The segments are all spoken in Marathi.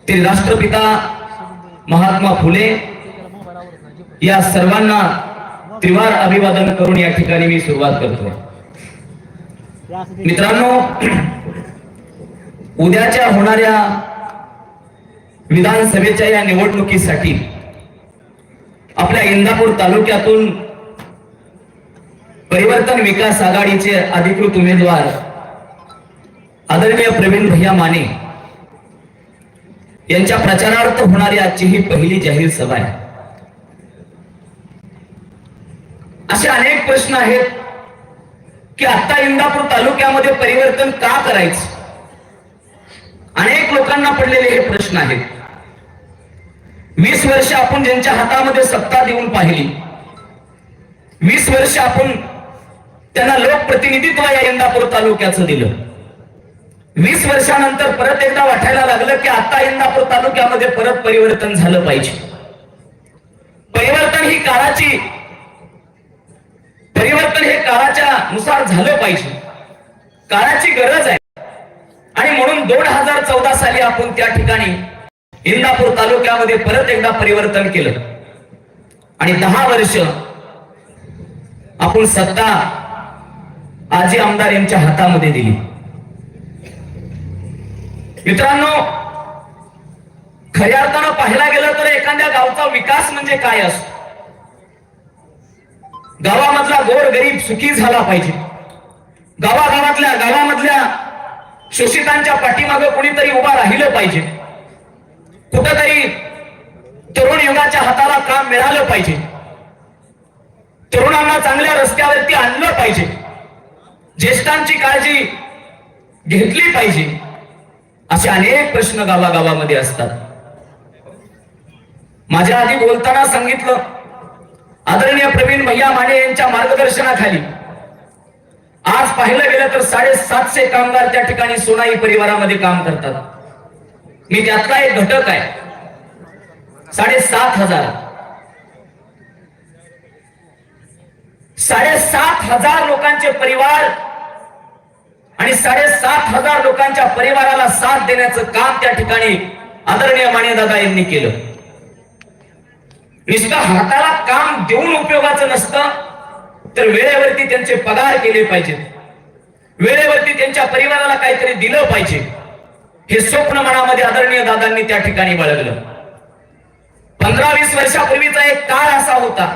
ते राष्ट्रपिता महात्मा फुले या सर्वांना त्रिवार अभिवादन करून या ठिकाणी मी सुरुवात करतो। मित्रांनो, उद्याच्या होणाऱ्या विधानसभेच्या या निवडणुकीसाठी आपल्या इंदापूर तालुक्यातून परिवर्तन विकास आघाडीचे अधिकृत उमेदवार आदरणीय प्रवीण भैया माने यांच्या प्रचारार्थ होणारी आजची ही पहिली जाहीर सभा आहे। असे अनेक प्रश्न आहेत की आता इंदापूर तालुक्यामध्ये परिवर्तन का करायचं, अनेक लोकांना पडलेले हे प्रश्न आहेत। 20 वर्ष आपण ज्यांच्या हातामध्ये सत्ता देऊन पाहिली, 20 वर्ष आपण त्यांना लोकप्रतिनिधित्व या इंदापूर तालुक्याचं दिलं, 20 वर्षानंतर परत एकदा वाटायला लागलं की आता इंदापूर तालुक्यामध्ये परत परिवर्तन झालं पाहिजे। परिवर्तन हे काळाच्या नुसार झालं पाहिजे, काळाची गरज आहे। आणि म्हणून 2014 साली आपण त्या ठिकाणी इंदापूर तालुक्यामध्ये परत एकदा परिवर्तन केलं आणि 10 वर्ष आपण सत्ता आजी आमदार यांच्या हातामध्ये दिली। मित्रांनो, खऱ्या अर्थानं पाहायला गेलं तर एखाद्या गावचा विकास म्हणजे काय असतो? गावामधला गोरगरीब सुखी झाला पाहिजे, गावामधल्या शोषितांच्या पाठीमागे कोणीतरी उभा राहिलं पाहिजे, कुठेतरी तरुण युगाच्या हाताला काम मिळालं पाहिजे, तरुणांना चांगल्या रस्त्यावरती आणलं पाहिजे, ज्येष्ठांची काळजी घेतली पाहिजे, असे अनेक प्रश्न गावागावामध्ये असतात। माझ्या आधी बोलताना सांगितलं, आदरणीय प्रवीण भैया माने यांच्या मार्गदर्शनाखाली आज पाहिलं गेलं तर 750 कामगार त्या ठिकाणी सोनाई परिवारामध्ये काम करतात। मी त्यातला एक घटक आहे। 7,500 लोकांचे परिवार आणि 7,500 लोकांच्या परिवाराला साथ देण्याचं काम त्या ठिकाणी आदरणीय माने दादा यांनी केलं। नुसतं हाताला काम देऊन उपयोगाचं नसतं, तर वेळेवरती त्यांचे पगार केले पाहिजेत, वेळेवरती त्यांच्या परिवाराला काहीतरी दिलं पाहिजे, हे स्वप्न मनामध्ये आदरणीय दादांनी त्या ठिकाणी बाळगलं। 15-20 वर्षापूर्वीचा एक काळ असा होता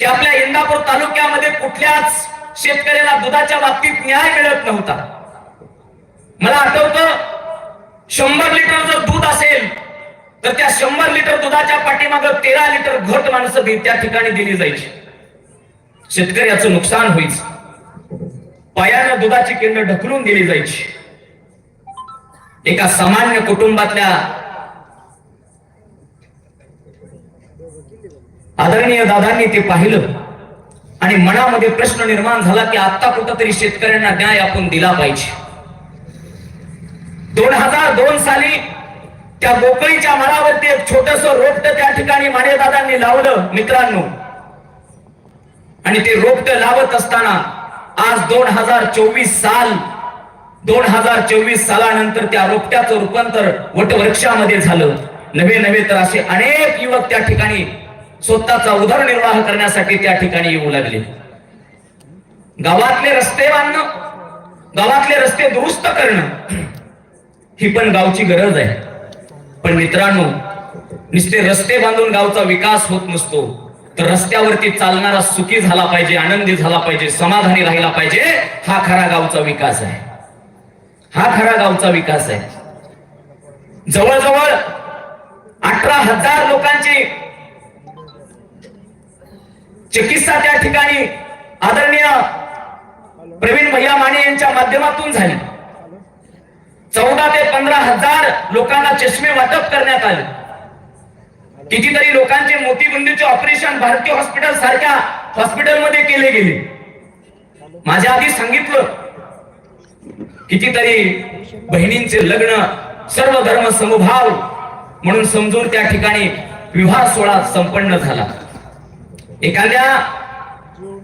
की आपल्या इंदापूर तालुक्यामध्ये कुठल्याच शेतकऱ्याला दुधाच्या बाबतीत न्याय मिळत नव्हता। मला आठवतं, 100 लिटर जर दूध असेल तर त्या 100 लिटर दुधाच्या पाठीमागे 13 लिटर घट माणसं त्या ठिकाणी दिली जायची। शेतकऱ्याचं नुकसान व्हायचं, पायानं दुधाची केंद्र ढकलून दिली जायची। एका सामान्य कुटुंबातल्या आदरणीय दादांनी ते पाहिलं आणि मनामध्ये प्रश्न निर्माण झाला की आता कुठंतरी शेतकऱ्यांना न्याय आपण दिला पाहिजे। 2002 साली त्या गोकळीच्या मळावरती एक छोटस रोपट त्या ठिकाणी माने दादांनी लावलं मित्रांनो, आणि ते रोपट लावत असताना आज 2024 सालानंतर त्या रोपट्याचं रूपांतर वटवृक्षामध्ये झालं। नवे तर असे अनेक युवक त्या ठिकाणी स्वतःचा उदरनिर्वाह करण्यासाठी त्या ठिकाणी येऊ लागले। गावातले रस्ते बांधणं, गावातले रस्ते दुरुस्त करणं ही पण गावची गरज आहे। पण मित्रांनो, नुसते रस्ते बांधून गावचा विकास होत नसतो, तर रस्त्यावरती चालणारा सुखी झाला पाहिजे, आनंदी झाला पाहिजे, समाधानी राहिला पाहिजे। हा खरा गावचा विकास आहे, हा खरा गावचा विकास आहे। जवळजवळ 18,000 लोकांची चिकित्सा त्या ठिकाणी आदरणीय प्रवीण भैया माने यांच्या माध्यमातून झाली। 14 ते 15,000 लोकांना चष्मे वाटप करण्यात आले। कितीतरी लोकांचे मोतीबिंदूचे ऑपरेशन भारतीय हॉस्पिटल सारख्या हॉस्पिटलमध्ये केले गेले। माझ्या आधी सांगितलं, कितीतरी बहिणींचे लग्न सर्व धर्म समभाव म्हणून समजून त्या ठिकाणी विवाह सोहळा संपन्न झाला। एखाद्या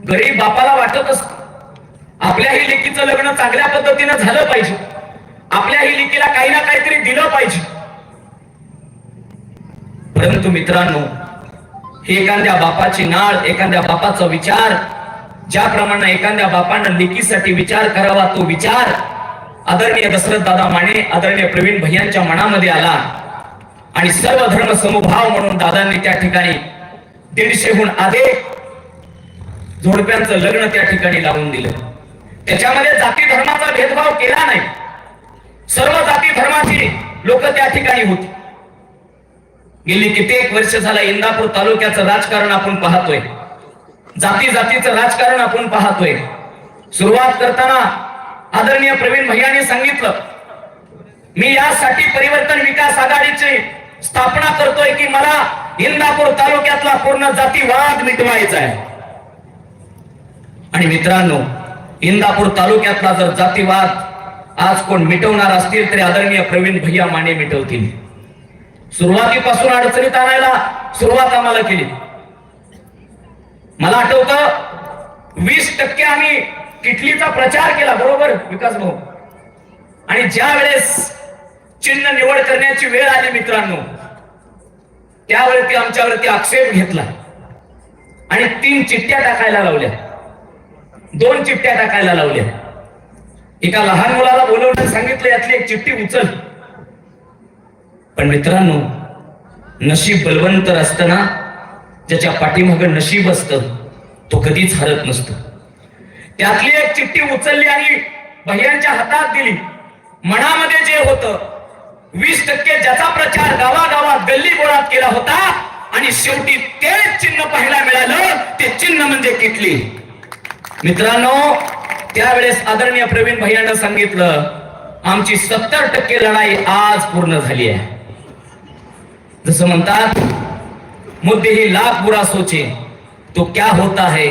गरीब बापाला वाटत असतं आपल्याही लेकीचं लग्न चांगल्या पद्धतीने झालं पाहिजे, आपल्याही लेकीला काही ना काहीतरी दिलं पाहिजे, परंतु मित्रांनो, हे एखाद्या बापाची नाळ, एखाद्या बापाचा विचार, ज्याप्रमाणे एखाद्या बापानं लेकीसाठी विचार करावा, तो विचार आदरणीय दशरथ दादा माने, आदरणीय प्रवीण भैयांच्या मनामध्ये आला आणि सर्व धर्म समभाव म्हणून दादांनी त्या ठिकाणी 150हून अधिक जोडप्यांचं लग्न त्या ठिकाणी लावून दिलं. त्याच्यामध्ये जाती धर्माचा भेदभाव केला नाही. सर्व जाती धर्माची लोक त्या ठिकाणी होती. गेली कित्येक वर्ष झाला इंदापूर तालुक्याचं राजकारण आपण पाहतोय, जाती जातीचं राजकारण आपण पाहतोय. सुरुवात करताना आदरणीय प्रवीण भैयाने सांगितलं, मी यासाठी परिवर्तन विकास आघाडीची स्थापना करतोय की मला इंदापूर तालुक्यातला पूर्ण जातीवाद मिटवायचा आहे. आणि मित्रांनो, इंदापूर तालुक्यातला जर जातीवाद आज कोण मिटवणार असतील तरी आदरणीय प्रवीण भैया माने मिटवतील. सुरुवातीपासून अडचणीत आणायला सुरुवात आम्हाला केली. मला आठवतं 20% आम्ही किटलीचा प्रचार केला, बरोबर विकास भाऊ. आणि ज्या वेळेस चिन्ह निवड करण्याची वेळ आली मित्रांनो, त्यावेळी आमच्यावरती आक्षेप घेतला आणि 3 चिठ्ठ्या टाकायला लावल्या, 2 चिठ्ठ्या टाकायला लावल्या. एका लहान मुलाला बोलवून सांगितलं, यातली एक चिठ्ठी उचल. पण मित्रांनो, नशीब बलवंतर असतं ना, ज्याच्या पाठीमागं नशीब असतं तो कधीच हरत नसतो. त्यातली एक चिठ्ठी उचलली आणि भैयांच्या हातात दिली. मनामध्ये जे होतं 20% ज्याचा प्रचार गावागावात गल्ली बोळात केला होता आणि शेवटी तेच चिन्ह पाहायला मिळालं, ते चिन्ह म्हणजे किटली. मित्रांनो, त्यावेळेस आदरणीय प्रवीण भैयानं सांगितलं, आमची 70% लढाई आज पूर्ण झाली आहे. जसं म्हणतात, मुद्दे ही लाख बुरा सोचे तो क्या होता है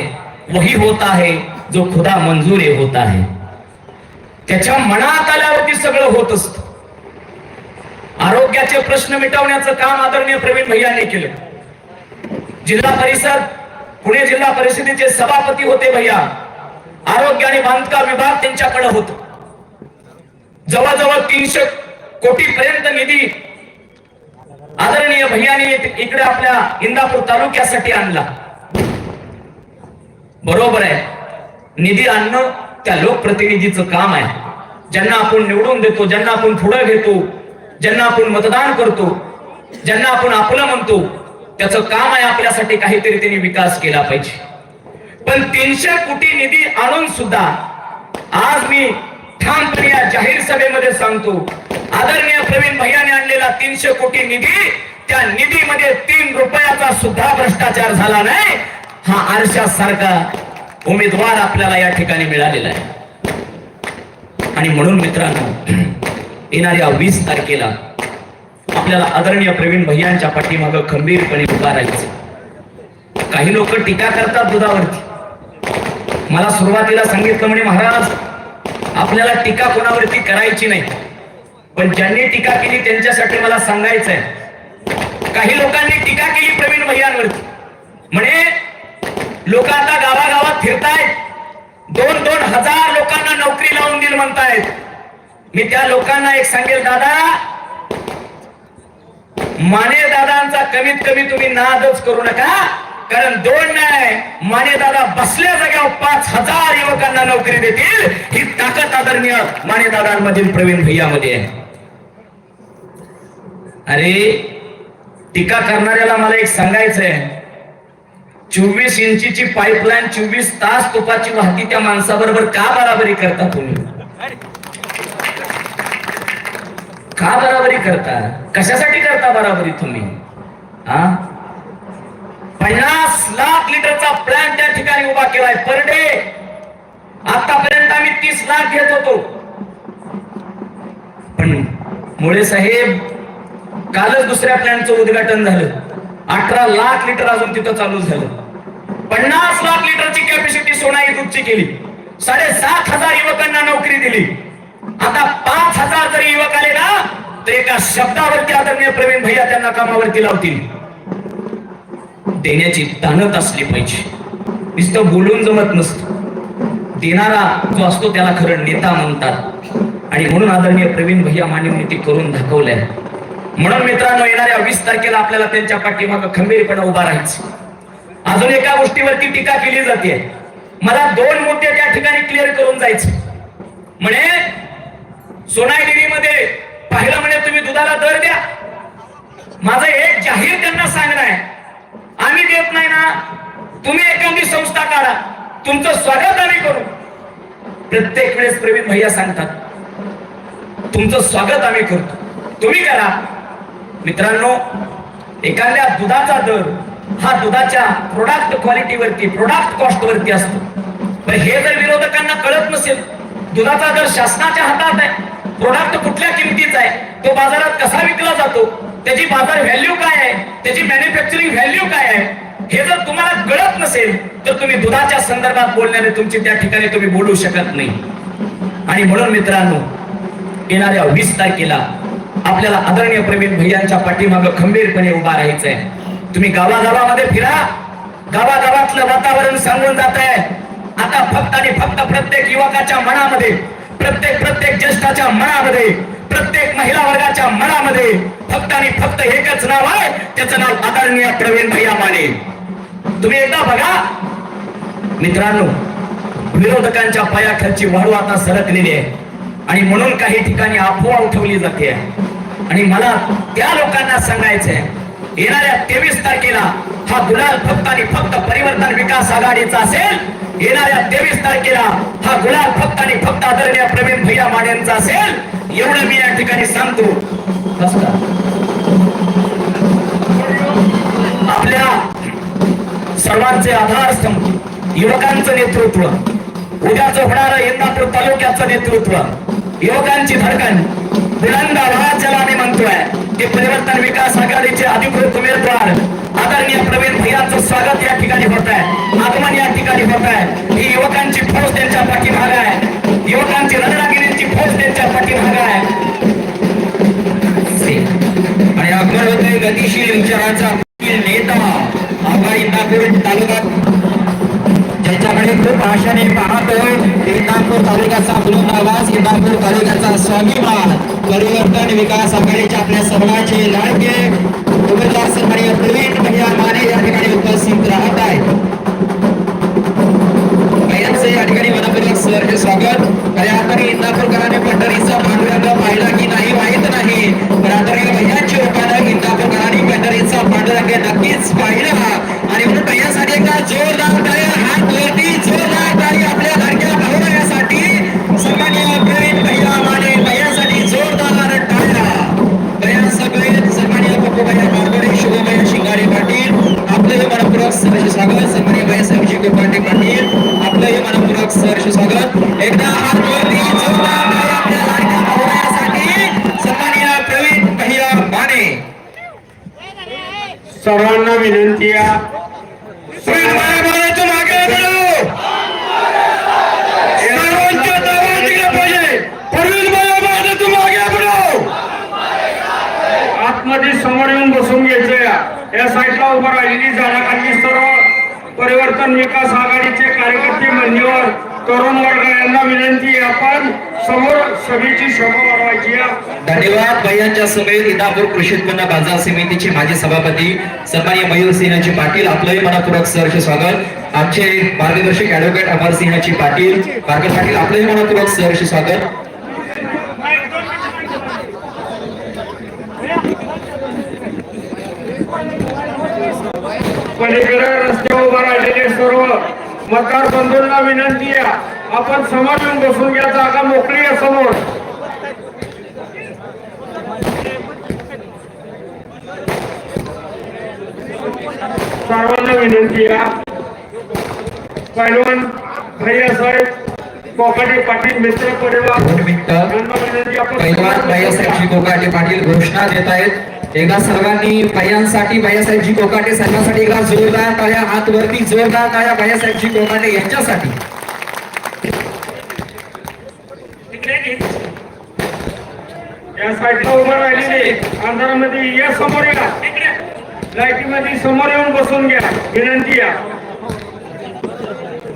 वही होता है जो खुदा मंजूर होता है. त्याच्या मनात आल्यावरती सगळं होत असत. आरोग्याचे प्रश्न मिटवण्याचं काम आदरणीय प्रवीण भैयांनी केलं. जिल्हा परिषद, पुणे जिल्हा परिषदेचे सभापती होते भैया. आरोग्य आणि बांधकाम विभाग त्यांच्याकडे होत. जवळजवळ 300 कोटी पर्यंत निधी आदरणीय भैयाने इकडे आपल्या इंदापूर तालुक्यासाठी आणला. बरोबर आहे, निधी आणणं त्या लोकप्रतिनिधीचं काम आहे. ज्यांना आपण निवडून देतो, ज्यांना आपण पुढे घेतो, ज्यांना आपण मतदान करतो, ज्यांना आपण आपलं म्हणतो, त्याचं काम आहे आपल्यासाठी काहीतरी त्यांनी विकास केला पाहिजे. पण 300 कोटी निधी आणून सुद्धा आज मी ठामपणे या जाहीर सभेमध्ये सांगतो, आदरणीय प्रवीण भैयाने आणलेला 300 कोटी निधी, त्या निधीमध्ये 3 रुपयाचा सुद्धा भ्रष्टाचार झाला नाही. हा आरशासारखा उमेदवार आपल्याला या ठिकाणी मिळालेला आहे. आणि म्हणून मित्रांनो, येणाऱ्या 20 तारखेला आपल्याला आदरणीय प्रवीण भैयांच्या पाठीमागं खंबीरपणे उभा राहायचं. काही लोक टीका करतात दुधावरती. मला सुरुवातीला सांगितलं, म्हणे महाराज आपल्याला टीका कोणावरती करायची नाही, पण ज्यांनी टीका केली त्यांच्यासाठी मला सांगायचंय. काही लोकांनी टीका केली प्रवीण भैयांवरती. म्हणे लोक आता गावागावात फिरतायत, 2-2 हजार लोकांना नोकरी लावून दिली म्हणतायत. मी त्या लोकांना एक सांगेल, दादा माने दादांचा कमीत कमी तुम्ही नादच करू नका. कारण 2 नाही, माने दादा बसल्या जाग्यावर 5000 युवकांना नोकरी देतील. ही ताकद आदरणीय माने दादांमधील प्रवीण भैयामध्ये आहे. अरे टीका करणाऱ्याला मला एक सांगायचंय, 24 इंचीची पाईपलाईन 24 तास तुपाची वाहती त्या माणसाबरोबर का बराबरी करता तुम्ही? का बराबरी करता? कशासाठी करता बराबरी तुम्ही? 50 लाख लिटरचा प्लॅन्ट त्या ठिकाणी उभा केलाय पर डे. आतापर्यंत आम्ही 30 लाख घेत होतो. पण मुळे साहेब कालच दुसऱ्या प्लॅन्टचं उद्घाटन झालं. 18 लाख लिटर अजून तिथं चालू झालं. 50 लाख लिटरची कॅपॅसिटी सोनाई दूधची केली. 7,500 युवकांना नोकरी दिली. आता 5,000 जरी युवक आले ना, तर एका शब्दावरती आदरणीय प्रवीण भैया त्यांना कामावरती लावतील. देण्याची ताणत असली पाहिजे. नुसतं बोलून जमत नसतं. देणारा जो असतो त्याला खरं नेता म्हणतात. आणि म्हणून आदरणीय प्रवीण भैया मानेंनी ते करून दाखवलंय. म्हणून मित्रांनो, येणाऱ्या 20 तारखेला आपल्याला त्यांच्या पाठीमागे खंबीरपणे उभा राहायचं। अजून एका गोष्टीवरती टीका केली जाते, मला 2 मुद्दे त्या ठिकाणी क्लिअर करून जायचे। म्हणे सोनाई डेअरीमध्ये पाहिलं म्हणे तुम्ही दुधाला दर द्या, माझं एक जाहीर त्यांना सांगणं आहे, आम्ही देत नाही ना, तुम्ही एखादी संस्था काढा, तुमचं स्वागत आम्ही करू। प्रत्येक वेळेस प्रवीण भैया सांगतात, तुमचं स्वागत आम्ही करतो, तुम्ही करा। मित्रांनो, एखाद्या दुधाचा दर हा दुधाच्या प्रोडक्ट क्वालिटीवरती, प्रोडक्ट कॉस्ट वरती असतो। पण हे जर विरोधकांना कळत नसेल, दुधाचा दर शासनाच्या हातात आहे, प्रोडक्ट कुठल्या किमतीचा आहे, तो बाजारात कसा विकला जातो, त्याची बाजार व्हॅल्यू काय आहे, त्याची मॅन्युफॅक्चरिंग व्हॅल्यू काय आहे, हे जर तुम्हाला कळत नसेल तर तुम्ही दुधाच्या संदर्भात बोलण्याने तुमची त्या ठिकाणी तुम्ही बोलू शकत नाही। आणि म्हणून मित्रांनो, येणाऱ्या 20 तारखेला आपल्याला आदरणीय प्रवीण भैयांच्या पाठीमागे खंबीरपणे उभा राहायचंय। तुम्ही गावागावामध्ये फिरा, गावागावातलं वातावरण सांगून जात आहे। आता फक्त आणि फक्त प्रत्येक युवकाच्या मनामध्ये, प्रत्येक ज्येष्ठाच्या मनामध्ये, प्रत्येक महिला वर्गाच्या मनामध्ये फक्त आणि फक्त एकच नाव आहे, त्याचं नाव आदरणीय प्रवीण भैया माने। तुम्ही एकदा बघा मित्रांनो, विरोधकांच्या पायाखालची वाळू आता सरकलेली आहे आणि म्हणून काही ठिकाणी अफवा उठवली जाते। आणि मला त्या लोकांना सांगायचंय, येणाऱ्या 23 तारखेला हा गुलाल फक्त आणि फक्त परिवर्तन विकास आघाडीचा असेल। येणाऱ्या 23 तारखेला हा गुलाल फक्त आणि फक्त आदरणीय प्रवीण भैया मानेंचा असेल, एवढं मी या ठिकाणी सांगतो। आपल्या सर्वांचे आधारस्तंभ युवकांचं नेतृत्व, उद्याचं होणारं इंदापूर तालुक्याचं नेतृत्व, युवकांची धडकन, बुलंद आवाज ज्याला आम्ही म्हणतोय, ते परिवर्तन विकास आघाडीचे अधिकृत उमेदवार आदरणीय प्रवीण भैयांचं स्वागत या ठिकाणी होत आहे, आगमन या ठिकाणी होत आहे। ही युवकांची फौज त्यांच्या पाठीमागे आहे, युवकांची रणरागिरींची फौज त्यांच्या पाठीमागे आहे। आणि आगमन होते गतिशील विचाराचा नेता आपला इंदापूर तालुक्यात, ज्याच्याकडे खूप आशाने पाहतोय, इंदापूर तालुक्याचा बुलंद आवाज, इंदापूर तालुक्याचा स्वाभिमान, परिवर्तन विकास आघाडीच्या आपल्या सर्वांचे लाडके उमेदवार सन्माननीय प्रवीण भैया माने या ठिकाणी उपस्थित राहत आहेत। भैयांचे या ठिकाणी मनपूर्वक सहर्ष स्वागत। आदरणीय इंदापूरकरांनी पंढरीचा पांडुरंग पाहिला की नाही माहित नाही, पण आदरणीय भैयांच्या रूपानं इंदापूरकरांनी पंढरीचा पांडुरंग नक्कीच पाहिला। आणि म्हणून भैयासाठी एकदा जोरदार टाळ्या, हात वरती, जोरदार टाळी आपल्या लाडक्या भावनासाठी सन्माननीय प्रवीण भैया माने, भैयासाठी जोरदार टाळ्या। भैयांसकट सन्माननीय पप्पू भैया मारगडे, शुभमय शिंगारे पाटील, आपलं मनपूर्वक सहर्ष स्वागत। सन्माननीय भैयासाहेबजी गोपाटे पाटील, आपलं मनपूर्वक सहर्ष स्वागत। एकदा हात वरती, जोरदार टाळ्या आपल्या लाडक्या भावनासाठी सन्माननीय प्रवीण भैया माने। सर्वांना विनंती आहे, प्रवीण भैया माने तुम आगे बढ़ो, सर्वांच्या दावा दिला पाहिजे, प्रवीण भैया माने तुम आगे बढ़ो। आतमध्ये समोर येऊन बसून घ्यायचं, या साईडला उभं राहिलेली जागा खाली सर्व परिवर्तन विकास आघाडीचे कार्यकर्ते, मान्यवर, तरुण वर्ग यांना विनंती, आपण समोर सभेची शोभा वाढवायची आहे। धन्यवाद। भैयांच्या समेत इंदापूर कृषी उत्पन्न बाजार समितीचे माजी सभापती सन्माननीय मयूरसिंहजी पाटील, आपलंही मनपूर्वक सहर्ष स्वागत। आमचे मार्गदर्शक ऍडव्होकेट अमरसिंहजी पाटील, पाटील आपलंही मनपूर्वक सहर्ष स्वागत। पलीकडे रस्त्यावर उभा राहिलेले सर्व मतदार बंधूंना विनंती आहे, आपण समोर येऊन बसून घ्या, जागा मोकळी आहे समोर। सर्वांना विनंती आहे, पैलवान भैयासाहेब कोकाटे पाटील मित्र परिवार पैलवान भैयासाहेबजी कोकाटे पाटील घोषणा देत आहेत। एकदा सर्वांनी भैयांसाठी, भैयासाहेबजी कोकाटे सर्वांसाठी एकदा जोरदार टाळ्या, हात वरती, जोरदार टाळ्या भैयासाहेबजी कोकाटे यांच्यासाठी। या साईडला उभं राहिलेले अंधारामध्ये या समोर या, लाईटीमध्ये समोर येऊन बसून घ्या, विनंती आहे।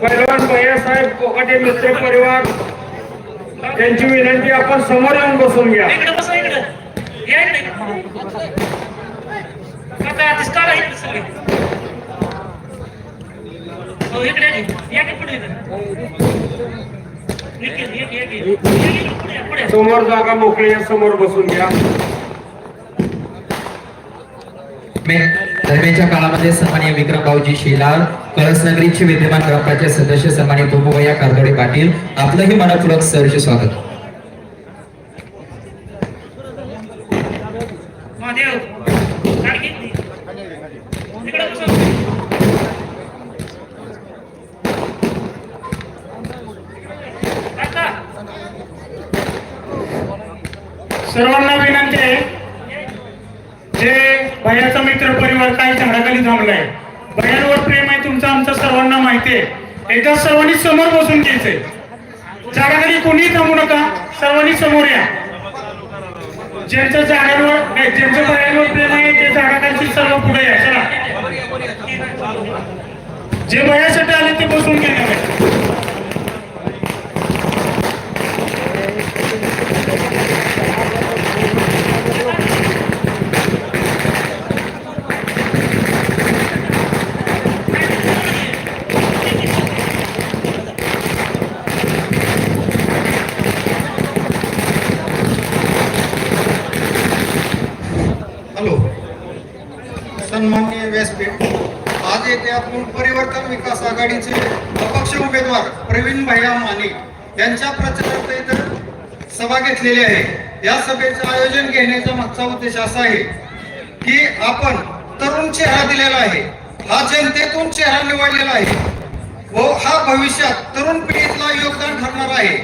पैलवान भैयासाहेब कोकाटे मित्र परिवार यांची विनंती, आपण समोर येऊन बसून घ्या। काका आधीच काढा इकडे सगळे. हो इकडे या की पुढे पुढे. समोर जागा मोकळी आहे, समोर बसून घ्या. दरम्यानच्या काळामध्ये सन्माननीय विक्रमभाऊजी शेलार कळसनगरीचे विद्यमान ग्रामपंचायत सदस्य सन्माननीय बुबुभैया कारदोडे पाटील आपलंही मनपूर्वक सहर्ष स्वागत. महादेव गाडी घेतली इकडे बसून. काका सर्वांना विनंती आहे, जे भैयाचा मित्र परिवार काही झाडाखाली थांबलाय, भैयांवर प्रेम आहे तुमचं, आमचं सर्वांना माहिती आहे. एकदा सर्वांनी समोर बसून घ्यायचंय. झाडाखाली कोणीही थांबू नका, सर्वांनी समोर या. ज्यांचं झाडांवर नाही, ज्यांचं भैयांवर प्रेम आहे ते झाडाखाली सर्व पुढे या. चला, जे भैयासाठी आले ते बसून घेणार आहे. हॅलो, सन्माननीय व्यासपीठ, आज येथे आपण परिवर्तन विकास आघाडीचे अपक्ष उमेदवार प्रवीण भैया माने यांच्या प्रचारार्थ इथं सभा घेतलेली आहे. या सभेचं आयोजन घेण्याचा मागचा उद्देश असा आहे की आपण तरुण चेहरा दिलेला आहे, हा जनतेतून चेहरा निवडलेला आहे व हा भविष्यात तरुण पिढीला योगदान ठरणार आहे.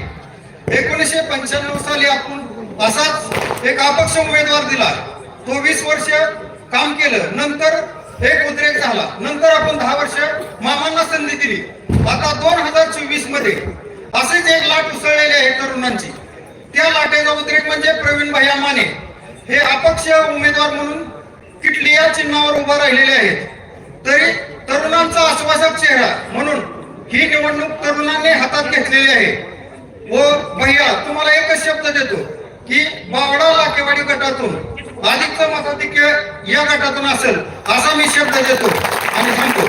1995 साली आपण असाच एक अपक्ष उमेदवार दिला, तो 20 वर्ष काम केलं, नंतर एक उद्रेक झाला, नंतर आपण 10 वर्ष मामांना संधी दिली. आता 2024 मध्ये असेच एक लाट उसळलेली आहे तरुणांची. त्या लाटेचा उद्रेक म्हणजे प्रवीण भैया माने हे अपक्ष उमेदवार म्हणून किटली या चिन्हावर उभा राहिलेले आहेत. तरी तरुणांचा आश्वासक चेहरा म्हणून ही निवडणूक तरुणांनी हातात घेतलेली आहे. व भैया तुम्हाला एकच शब्द देतो की बावडा लाकेवाडी गटातून अधिकचं मताधिक्य या गटातून असेल असा मी शब्द देतो आणि सांगतो.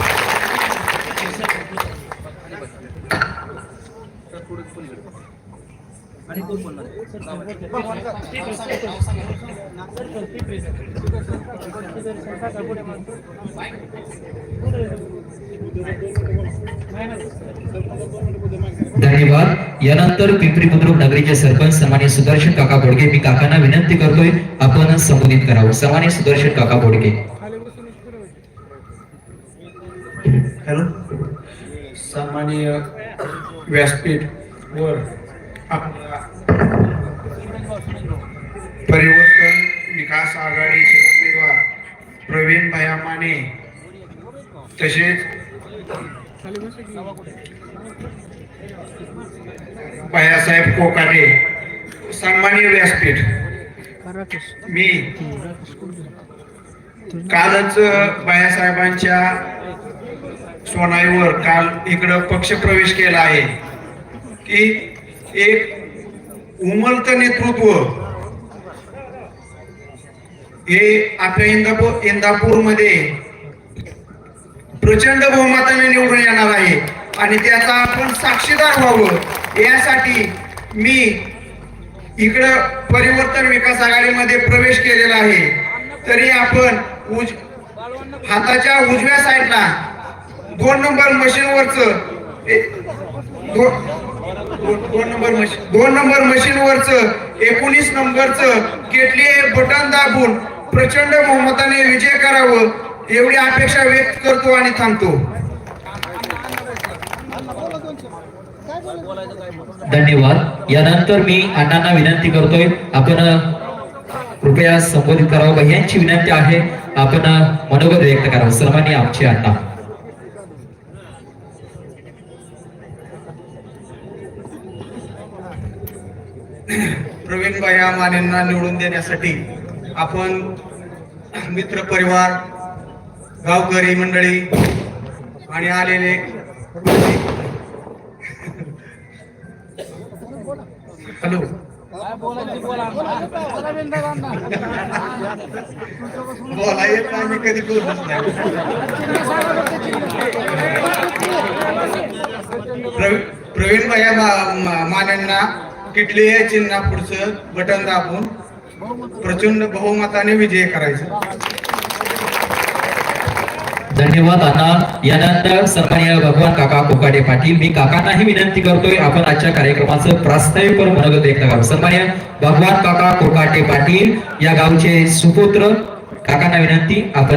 धन्यवाद. यानंतर पिंपरी बुद्रुक नगरीचे सरपंच सन्माननीय सुदर्शन काका बोडके, मी काकांना विनंती करतोय आपण संबोधित करावं. सन्माननीय सुदर्शन काका बोडके. हॅलो, सन्माननीय व्यासपीठ वर परिवर्तन विकास आघाडीचे उमेदवार प्रवीण भैया माने तसेच भैयासाहेब कोकाटे. सन्माननीय व्यासपीठ, मी कालच भैयासाहेबांच्या सोनाईवर काल इकडं पक्ष प्रवेश केला आहे की एक उमलत नेतृत्व हे आपल्या इंदापूर मध्ये प्रचंड बहुमताने निवडून येणार आहे आणि त्याचा आपण साक्षीदार व्हावं यासाठी मी इकडं परिवर्तन विकास आघाडीमध्ये प्रवेश केलेला आहे. तरी आपण हाताच्या उजव्या साईडला 2 नंबर मशीनवरच 2 नंबर मशीनवरच 19 नंबरचं केटली बटन दाबून प्रचंड बहुमताने विजय करावं एवढी अपेक्षा व्यक्त करतो आणि थांबतो. धन्यवाद. यानंतर मी अण्णांना विनंती करतोय आपण कृपया संबोधित करावं. भैयांची विनंती आहे आपण मनोगत व्यक्त करावं. सन्माननीय आमचे अण्णा. प्रवीण भैया मानेंना निवडून देण्यासाठी आपण मित्र परिवार, गावकरी मंडळी आणि आलेले हॅलो बोला येत नाही, मी कधी बोलतच नाही. प्रवीण भैया मानेंना किटली या चिन्हा पुढचं बटन दाबून प्रचंड बहुमताने विजय करायचं. धन्यवाद अण्णा. यानंतर सन्माननीय भगवान काका कोकाटे पाटील, मी काकांनाही विनंती करतोय आपण आजच्या कार्यक्रमाचं प्रास्ताविक करून मनोगत व्यक्त करावं. सन्माननीय भगवान काका कोकाटे पाटील या गावचे सुपुत्र, काकांना विनंती आपण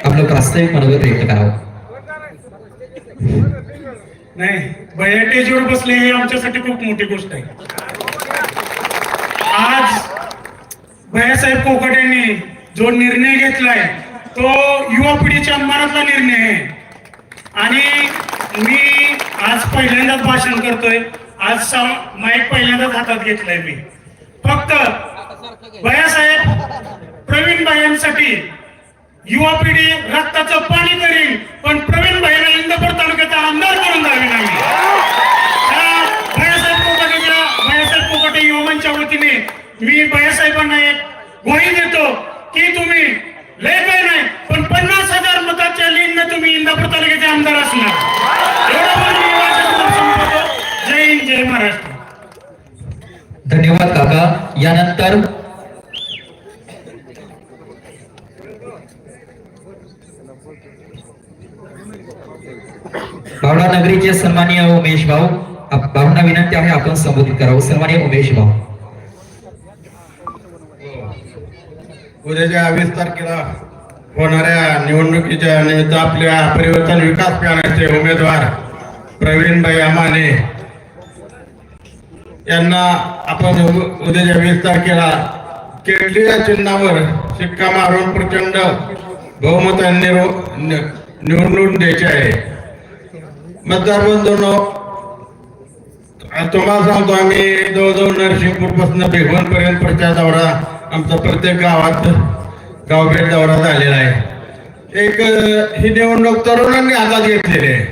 आपलं प्रास्ताविक मनोगत व्यक्त करावं. नाही, भैया टेजवर बसले ही आमच्यासाठी खूप मोठी गोष्ट आहे. आज भैयासाहेब कोकट यांनी जो निर्णय घेतलाय तो युवा पिढीच्या मनातला निर्णय आहे. आणि मी आज पहिल्यांदाच भाषण करतोय. आज माईक पहिल्यांदाच हातात घेतलाय मी. फक्त भैयासाहेब प्रवीण भाईंसाठी युवा पिढी रक्ताचं पाणी करीन, पण प्रवीण भाईंना इंदापूर तालुक्याचा आमदार करून द्यावे नाही. भैयासाहेब कोकटे युवा मंचच्या वतीने मी भैयासाहेबांना एक ग्वाही देतो की तुम्ही लय काय नाही पण 50,000 मताच्या लीडने तुम्ही इंदापूर तालुक्याचे आमदार असणार. एवढं बोलून मी माझं संपवतो. जय हिंद, जय महाराष्ट्र. धन्यवाद काका. यानंतर बावडा नगरीचे सन्माननीय उमेश भाऊ, भाऊंना विनंती आहे आपण संबोधित करावं. सन्माननीय उमेश भाऊ. उद्याच्या 20 तारखेला होणाऱ्या निवडणुकीच्या निमित्त आपल्या परिवर्तन विकास पॅनलचे उमेदवार प्रवीण भाई माने यांना आपण उद्याच्या 20 तारखेला केटलीच्या चिन्हावर शिक्का मारून प्रचंड बहुमताने निवडून द्यायचे आहे. मतदार बंधूंनो, तुम्हाला सांगतो आम्ही जवळजवळ नरसिंहपूर पासून भिगवण पर्यंत प्रचार दौरा आमचा प्रत्येक गावात गावभेट दौरा झालेला आहे. एक ही निवडणूक तरुणांनी हातात घेतलेली आहे.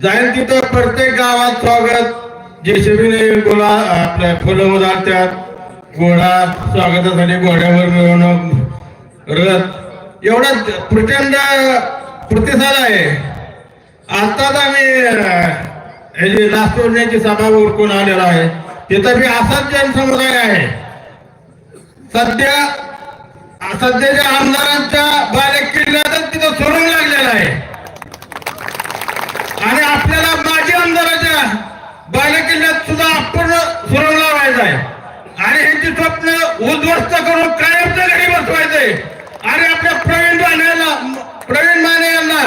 जाईल तिथं प्रत्येक गावात स्वागत जेसीबीने गोळा आपल्या फुलं उदारतात, घोडा स्वागतासाठी घोड्यावर मिरवणूक, रथ, एवढा प्रचंड प्रतिसाद आहे. आताच आम्ही हे जे नागपूरची सभा उरकून आलेला आहे तिथं बी असाच जनसमुदाय आहे. सध्याच्या आमदारांच्या बालेक किल्ल्यातच तिथं सुरुंग लागलेला आहे आणि आपल्याला माजी आमदाराच्या बालेक किल्ल्यात सुद्धा अपूर्ण सुरुंग लावायचा आहे आणि ह्यांची स्वप्न उद्ध्वस्त करून कायमच्या घरी बसवायचंय. आणि आपल्या प्रवीण माने यांना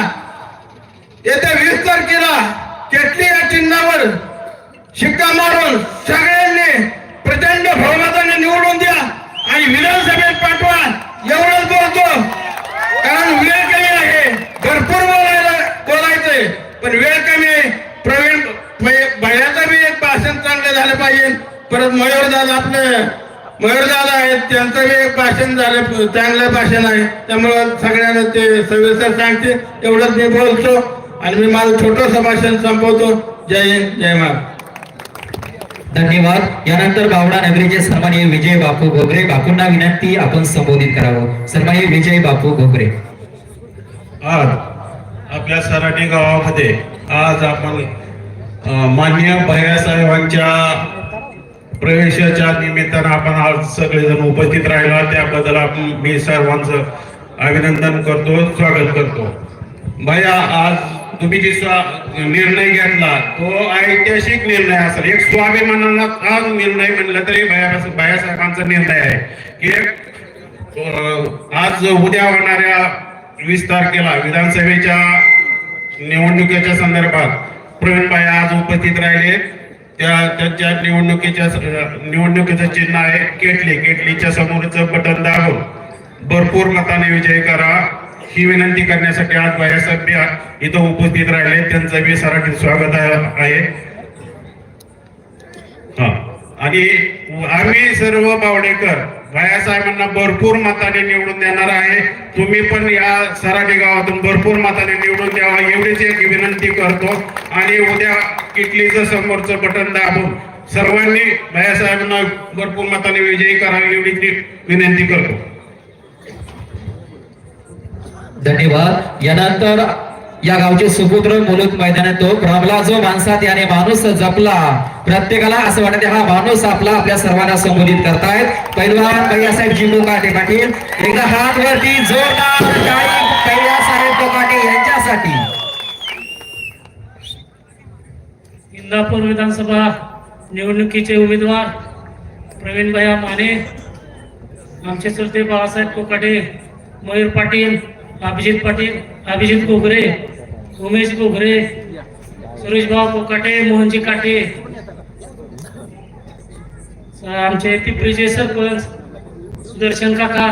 येत्या 20 तारखेला केटली या चिन्हावर शिक्का मारून सगळ्यांनी प्रचंड बहुमताने निवडून द्या आणि विधानसभेत पाठवा. एवढंच बोलतो, कारण वेळ कमी आहे. भरपूर बोलायचंय पण वेळ कमी आहे. प्रवीण भैयाचं बी एक भाषण चांगलं झालं पाहिजे. परत मयूरदादा आहेत, त्यांचं बी एक भाषण झालं, चांगलं भाषण आहे. त्यामुळं सगळ्यांना ते सविस्तर सांगते. एवढंच मी बोलतो आणि मी माझं छोटंसं भाषण संपवतो. जय हिंद, जय महाराष्ट्र. धन्यवाद. यानंतर बावडा नगरीचे सन्माननीय विजय बापू घोगरे, बापूंना विनंती आपण संबोधित करावं. सन्माननीय विजय बापू घोगरे. आज आपल्या सराटी गावामध्ये आज आपण माननीय भैयासाहेबांच्या प्रवेशाच्या निमित्तानं आपण आज सगळेजण उपस्थित राहिला. त्याबद्दल मी सर्वांचं अभिनंदन करतो, स्वागत करतो. भैया, आज तुम्ही जो निर्णय घेतला तो ऐतिहासिक निर्णय असेल. एक स्वाभिमानाचा निर्णय म्हणलं तरी भैयासाहेबांचा निर्णय आहे की आज उद्या होणाऱ्या 20 तारखेला विधानसभेच्या निवडणुकीच्या संदर्भात प्रवीण भाई आज उपस्थित राहिले. त्यांच्या निवडणुकीचं चिन्ह आहे केटलीच्या समोरचं बटन दाबून भरपूर मताने विजय करा ही विनंती करण्यासाठी आज भैयासाहेब इथं उपस्थित राहिले. त्यांचं बी सराठीत स्वागत आहे. आणि आम्ही सर्व बावडेकर भैयासाहेबांना भरपूर मताने निवडून देणार आहे. तुम्ही पण या सराठी गावातून भरपूर मताने निवडून द्यावा एवढीच एक विनंती करतो. आणि उद्या किटलीचं समोरचं बटन दाबून सर्वांनी भैयासाहेबांना भरपूर मताने विजयी करावी एवढी विनंती करतो. धन्यवाद. यानंतर या गावचे सुपुत्र मुलुक मैदानात तो रमला जो माणसात याने माणूस जपला. प्रत्येकाला असं वाटते हा माणूस आपला आपल्या सर्वांना संबोधित करतायत. पैलवान भैयासाहेब जिंदू काटे पाटील, एकदा हात वरती जोरदार टाळी भैयासाहेब कोकाटे यांच्यासाठी. इंदापूर विधानसभा निवडणुकीचे उमेदवार प्रवीण भैया माने, आमचे चुलते बाळासाहेब कोकाटे, मयूर पाटील, अभिजित पाटील, अभिजित गोगरे, उमेश गोगरे, सुरेशभाऊ कोकाटे, मोहनजी काटे, आमचे पिंपरीचे सरपंच सुदर्शन काका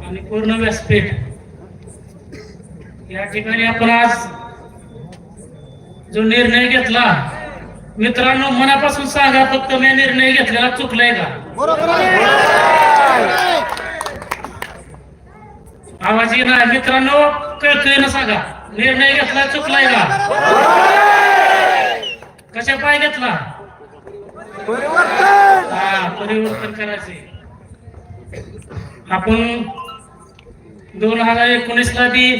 आणि पूर्ण व्यासपीठ. या ठिकाणी आपण आज जो निर्णय घेतला, मित्रांनो मनापासून सांगा, फक्त मी निर्णय घेतलेला चुकलाय का? आवाज येणार मित्रांनो, कळतोय ना सांगा, निर्णय घेतला चुकलाय का? कशा पाय घेतला? हा, परिवर्तन करायचे. आपण 2019 ला बी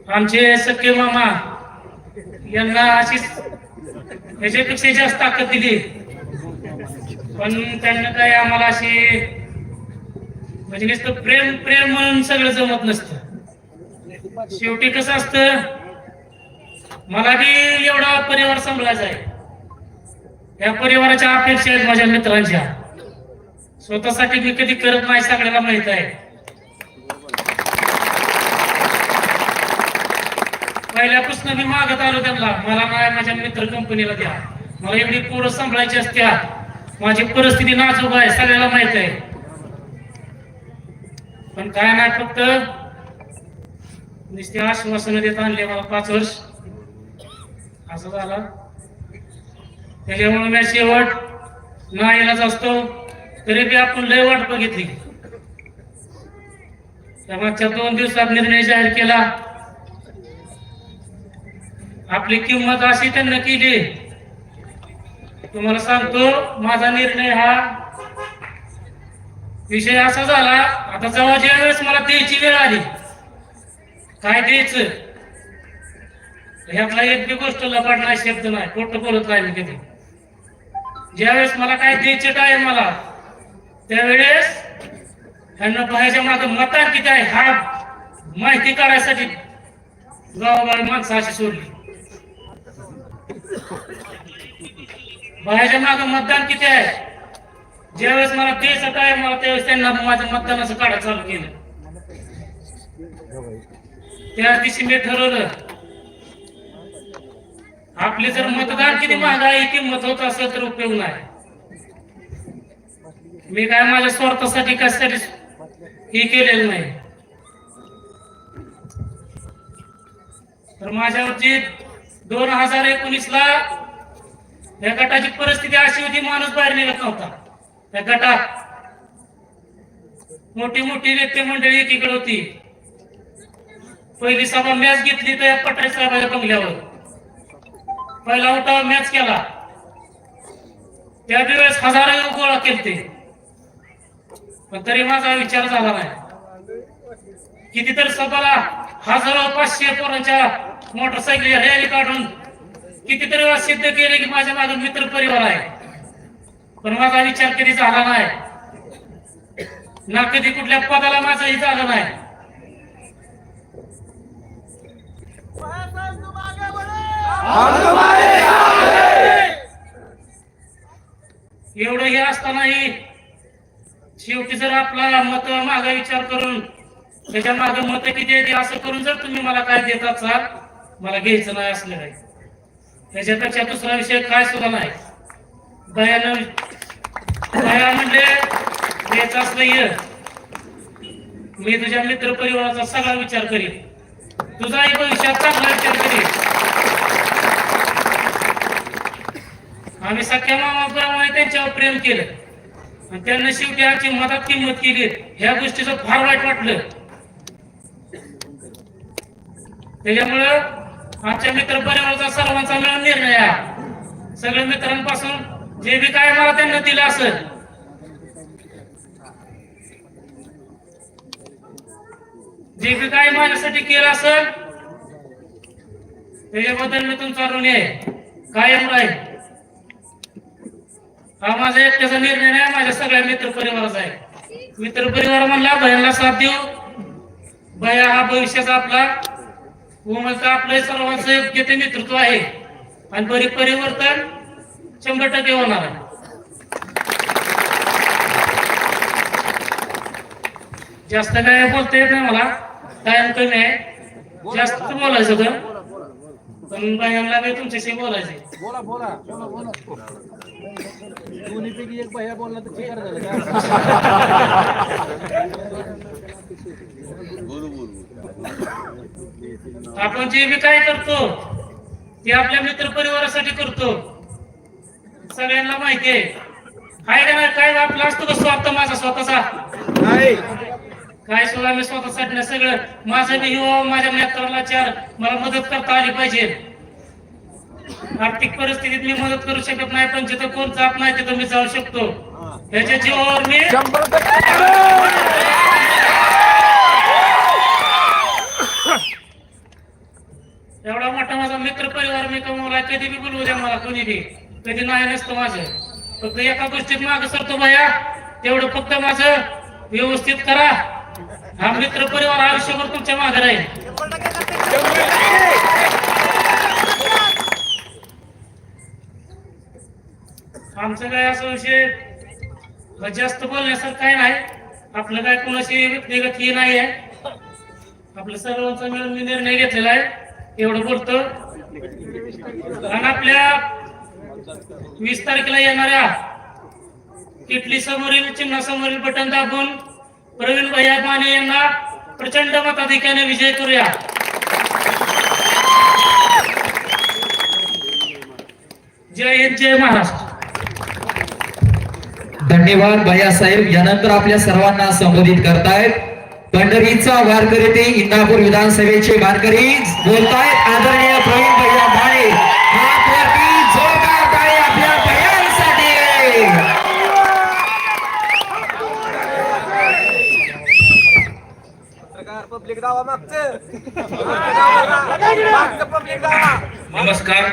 आमचे सख्खे मामा यांना अशीच ह्याच्यापेक्षा जास्त ताकद दिली, पण त्यांना काय आम्हाला अशी म्हणजे नुसतं प्रेम प्रेम म्हणून सगळं जमत नसतं. शेवटी कसं असतं, मला बी एवढा परिवार सांभाळायचा आहे. या परिवाराच्या अपेक्षा आहेत माझ्या मित्रांच्या. स्वतःसाठी मी कधी करत नाही, सगळ्याला माहित आहे. पहिल्यापासून मी मागत आलो त्यांना, मला नाही माझ्या मित्र कंपनीला द्या, मला एवढी पोरं सांभाळायची असत्या, माझी परिस्थिती नाजूक आहे, सगळ्याला माहित आहे. पण काय नाही, फक्त नुसते आश्वासन देत आणले मला 5 वर्ष असं झाला. त्याच्यामुळे मी शेवट नाईलाज असतो तरी बी आपण लय वाट बघितली. त्या मागच्या 2 दिवसात निर्णय जाहीर केला. आपली किंमत अशी त्यांना केली. तुम्हाला सांगतो, माझा निर्णय हा विषय असा झाला, आता जेव्हा ज्या वेळेस मला द्यायची वेळ आली, काय द्यायचं ह्यातला एक बी गोष्ट लबाड नाही, शब्द नाही, खोटं बोलत नाही मी कधी. ज्यावेळेस मला काय द्यायचे टाइम मला, त्यावेळेस ह्यांना बाहेरच्या मागे मतदान किती आहे हा माहिती काढायसाठी गावाबाहेर माणसं अशी सोडली. बाहेरच्या मागे मतदान किती आहे, ज्यावेळेस मला द्यायचं टाइम मला, त्यावेळेस त्यांना माझं मतदानाचं काढा चालू केलं. त्या दिवशी मी ठरवलं, आपले जर मतदान किती महागाई किंमत होत असेल तर उपयोग नाही. मी काय माझ्या स्वार्थासाठी कशासाठी हे केलेलं नाही. तर माझ्यावरची 2019 ला या गटाची परिस्थिती अशी होती, माणूस बाहेर निघत नव्हता. त्या गटात मोठी मोठी नेते मंडळी एकीकडे होती. पहिली सभा मॅच घेतली तर या पठारे साहेबांच्या बंगल्यावर पहिला उठाव मॅच केला. त्या दिवस हजारो लोक गोळा केलते, पण तरी माझा विचार झाला नाही. कितीतरी सभाला हजारो 500 पोरांच्या मोटरसायकल रॅली काढून कितीतरी वेळा सिद्ध केले की माझ्या मागे मित्र परिवार आहे, पण माझा विचार कधी झाला नाही ना, कधी कुठल्या पदाला माझाही झाला नाही. एवढं हे असतानाही शेवटी जर आपला मत मागा विचार करून त्याच्या मागे मत किती येते असं करून जर तुम्ही मला काय देत असाल, मला घ्यायचं नाही असलं नाही. त्याच्यापेक्षा दुसरा विषय काय सुद्धा नाही. दया म्हणजे द्यायचं असलं ये, मी तुझ्या मित्र परिवाराचा सगळा विचार करीन, तुझाही भविष्यात चांगला विचार करीन. आम्ही सख्या मामाप्रमाणे त्यांच्यावर प्रेम केलं आणि त्यांना शेवटी आमची मदत किंमत केली. ह्या गोष्टीचं फार वाईट वाटलं. त्याच्यामुळं आमच्या मित्र परिवाराचा सर्वांचा मिळून निर्णय आहे सगळ्या मित्रांपासून जे बी काय मला त्यांना दिलं असेल, जे बी काय माझ्यासाठी केलं असेल, त्याच्याबद्दल मी तुमचा ऋणी आहे, कायम राहील. हा माझा एकट्याचा निर्णय नाही, माझ्या सगळ्या मित्र परिवाराचा आहे. मित्र परिवार म्हणला भयाला साथ देऊ. भया हा भविष्याचा आपला उमलता आपलं सर्वांचं योग्य ते नेतृत्व आहे आणि परिवर्तन 100% होणार आहे. जास्त काय बोलता येत नाही मला, टाइम कमी आहे, जास्त बोलायचं होतं पण भयांना मी तुमच्याशी बोलायचे. दोन्हीपैकी एक भैया बोलला तर चिकार झालं. आपण जे बी काय करतो ते आपल्या मित्र परिवारासाठी करतो. सगळ्यांना माहिती आहे का नाही, काय आपला असतो का स्वार्थ माझा स्वतःचा काय सुद्धा मी स्वतःसाठी नाही. सगळं माझं बी हो, माझ्या मित्राला चार मला मदत करता आली पाहिजे. आर्थिक परिस्थितीत मी मदत करू शकत नाही, पण जिथं कोण जात नाही तिथं मी जाऊ शकतो. याच्या जीवावर मी एवढा मोठा माझा मित्र परिवार मी कमवला. कधी बी बोलवू द्या मला, कोणी बी कधी नाही नसतं माझं. फक्त एका गोष्टीत मागं सरतो भैया, तेवढं फक्त माझं व्यवस्थित करा. हा मित्र परिवार आयुष्यभर तुमच्या मागे राहील. आमचं काय असं विषय जास्त बोलण्यासारखं काय नाही. आपलं काय कोणाशी व्यक्तिगत हे नाही आहे. आपलं सर्वांचा मिळून मी निर्णय घेतलेला आहे, एवढं बोलतो. आणि आपल्या 20 तारखेला येणाऱ्या किटली समोरील चिन्हासमोरील बटन दाबून प्रवीण भैया माने यांना प्रचंड मताधिक्याने विजय करूया. जय हिंद, जय महाराष्ट्र. धन्यवाद भैयासाहेब. यानंतर आपल्या सर्वांना संबोधित करतायत पंढरीचा वारकरी ते इंदापूर विधानसभेचे वारकरी बोलतायत आदरणीय प्रवीण भैया माने. हात वरती, जोरदार टाळी आपल्या भैयांसाठी. पब्लिक दावा मागचं पब्लिक दावा. नमस्कार.